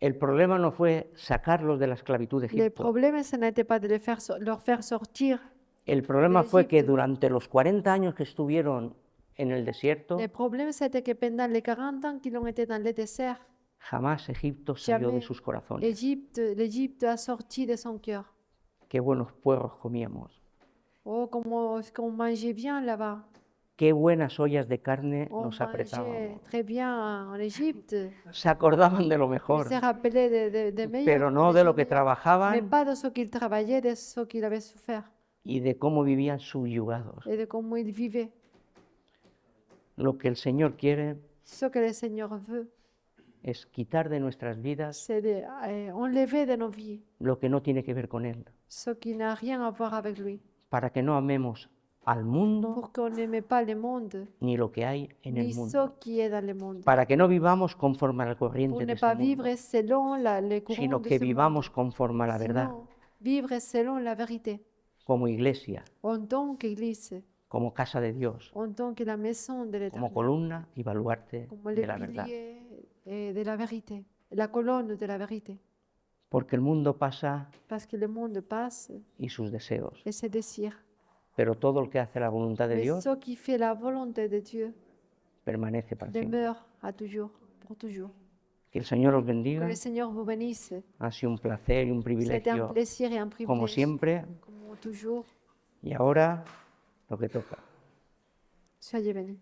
Speaker 1: el problema no fue sacarlos de la esclavitud de
Speaker 2: Le
Speaker 1: Egipto.
Speaker 2: problème, ce n'était pas de leur faire sortir.
Speaker 1: El problema fue que
Speaker 2: Egipto.
Speaker 1: durante los 40 años que estuvieron en el desierto,
Speaker 2: Le problème, c'était que pendant les 40 ans qu'ils ont été dans le désert,
Speaker 1: jamás Egipto salió de
Speaker 2: jamais
Speaker 1: sus corazones.
Speaker 2: l'Égypte a sorti de son cœur.
Speaker 1: Qué buenos puerros comíamos.
Speaker 2: Oh, comment est-ce qu'on mangeait bien là-bas.
Speaker 1: Qué buenas ollas de carne
Speaker 2: On
Speaker 1: nos
Speaker 2: mangeait
Speaker 1: apretábamos.
Speaker 2: très bien en Égypte.
Speaker 1: Se acordaban de lo
Speaker 2: Ils
Speaker 1: mejor,
Speaker 2: se rappelaient de meilleurs,
Speaker 1: pero no
Speaker 2: des
Speaker 1: de lo
Speaker 2: choses
Speaker 1: que
Speaker 2: meilleures. Mais
Speaker 1: trabajaban
Speaker 2: pas de ce qu'ils travaillaient, de ce qu'ils avaient souffert
Speaker 1: y de cómo vivían subyugados.
Speaker 2: et de comment ils vivaient.
Speaker 1: Lo que el Señor quiere
Speaker 2: Ce que le Seigneur veut,
Speaker 1: es quitar de nuestras vidas
Speaker 2: c'est d'enlever de nos vies
Speaker 1: lo que no tiene que ver con Él,
Speaker 2: ce qui n'a rien à voir avec lui,
Speaker 1: para que no amemos al mundo
Speaker 2: pour qu'on n'aime pas le monde,
Speaker 1: ni lo que hay en el
Speaker 2: ni
Speaker 1: mundo,
Speaker 2: ce qui est dans le monde,
Speaker 1: para que no vivamos conforme a la
Speaker 2: pour
Speaker 1: corriente de
Speaker 2: ne
Speaker 1: este
Speaker 2: pas
Speaker 1: mundo,
Speaker 2: vivre selon les courants
Speaker 1: sino
Speaker 2: de
Speaker 1: que
Speaker 2: ce
Speaker 1: vivamos conforme a la
Speaker 2: monde,
Speaker 1: verdad,
Speaker 2: sinon vivre selon la vérité,
Speaker 1: como iglesia,
Speaker 2: en tant qu'Église,
Speaker 1: como casa de Dios,
Speaker 2: en tant que la maison de
Speaker 1: como
Speaker 2: l'Éternel,
Speaker 1: columna y baluarte
Speaker 2: comme
Speaker 1: de
Speaker 2: le
Speaker 1: la verdad.
Speaker 2: pilier de la vérité, la colonne de la vérité,
Speaker 1: Porque el mundo pasa
Speaker 2: parce que le monde passe
Speaker 1: y sus deseos,
Speaker 2: et ses désirs.
Speaker 1: pero todo el que hace la voluntad de
Speaker 2: Mais
Speaker 1: Dios
Speaker 2: ce qui fait la volonté de Dieu
Speaker 1: permanece para siempre.
Speaker 2: demeure à toujours, pour toujours.
Speaker 1: Que el Señor os
Speaker 2: Que
Speaker 1: bendiga.
Speaker 2: le Seigneur vous bénisse.
Speaker 1: Ha sido un placer y un
Speaker 2: C'était un
Speaker 1: privilegio,
Speaker 2: plaisir et un
Speaker 1: como
Speaker 2: privilège,
Speaker 1: siempre.
Speaker 2: comme toujours.
Speaker 1: Y ahora, lo que toca.
Speaker 2: Soyez bénis.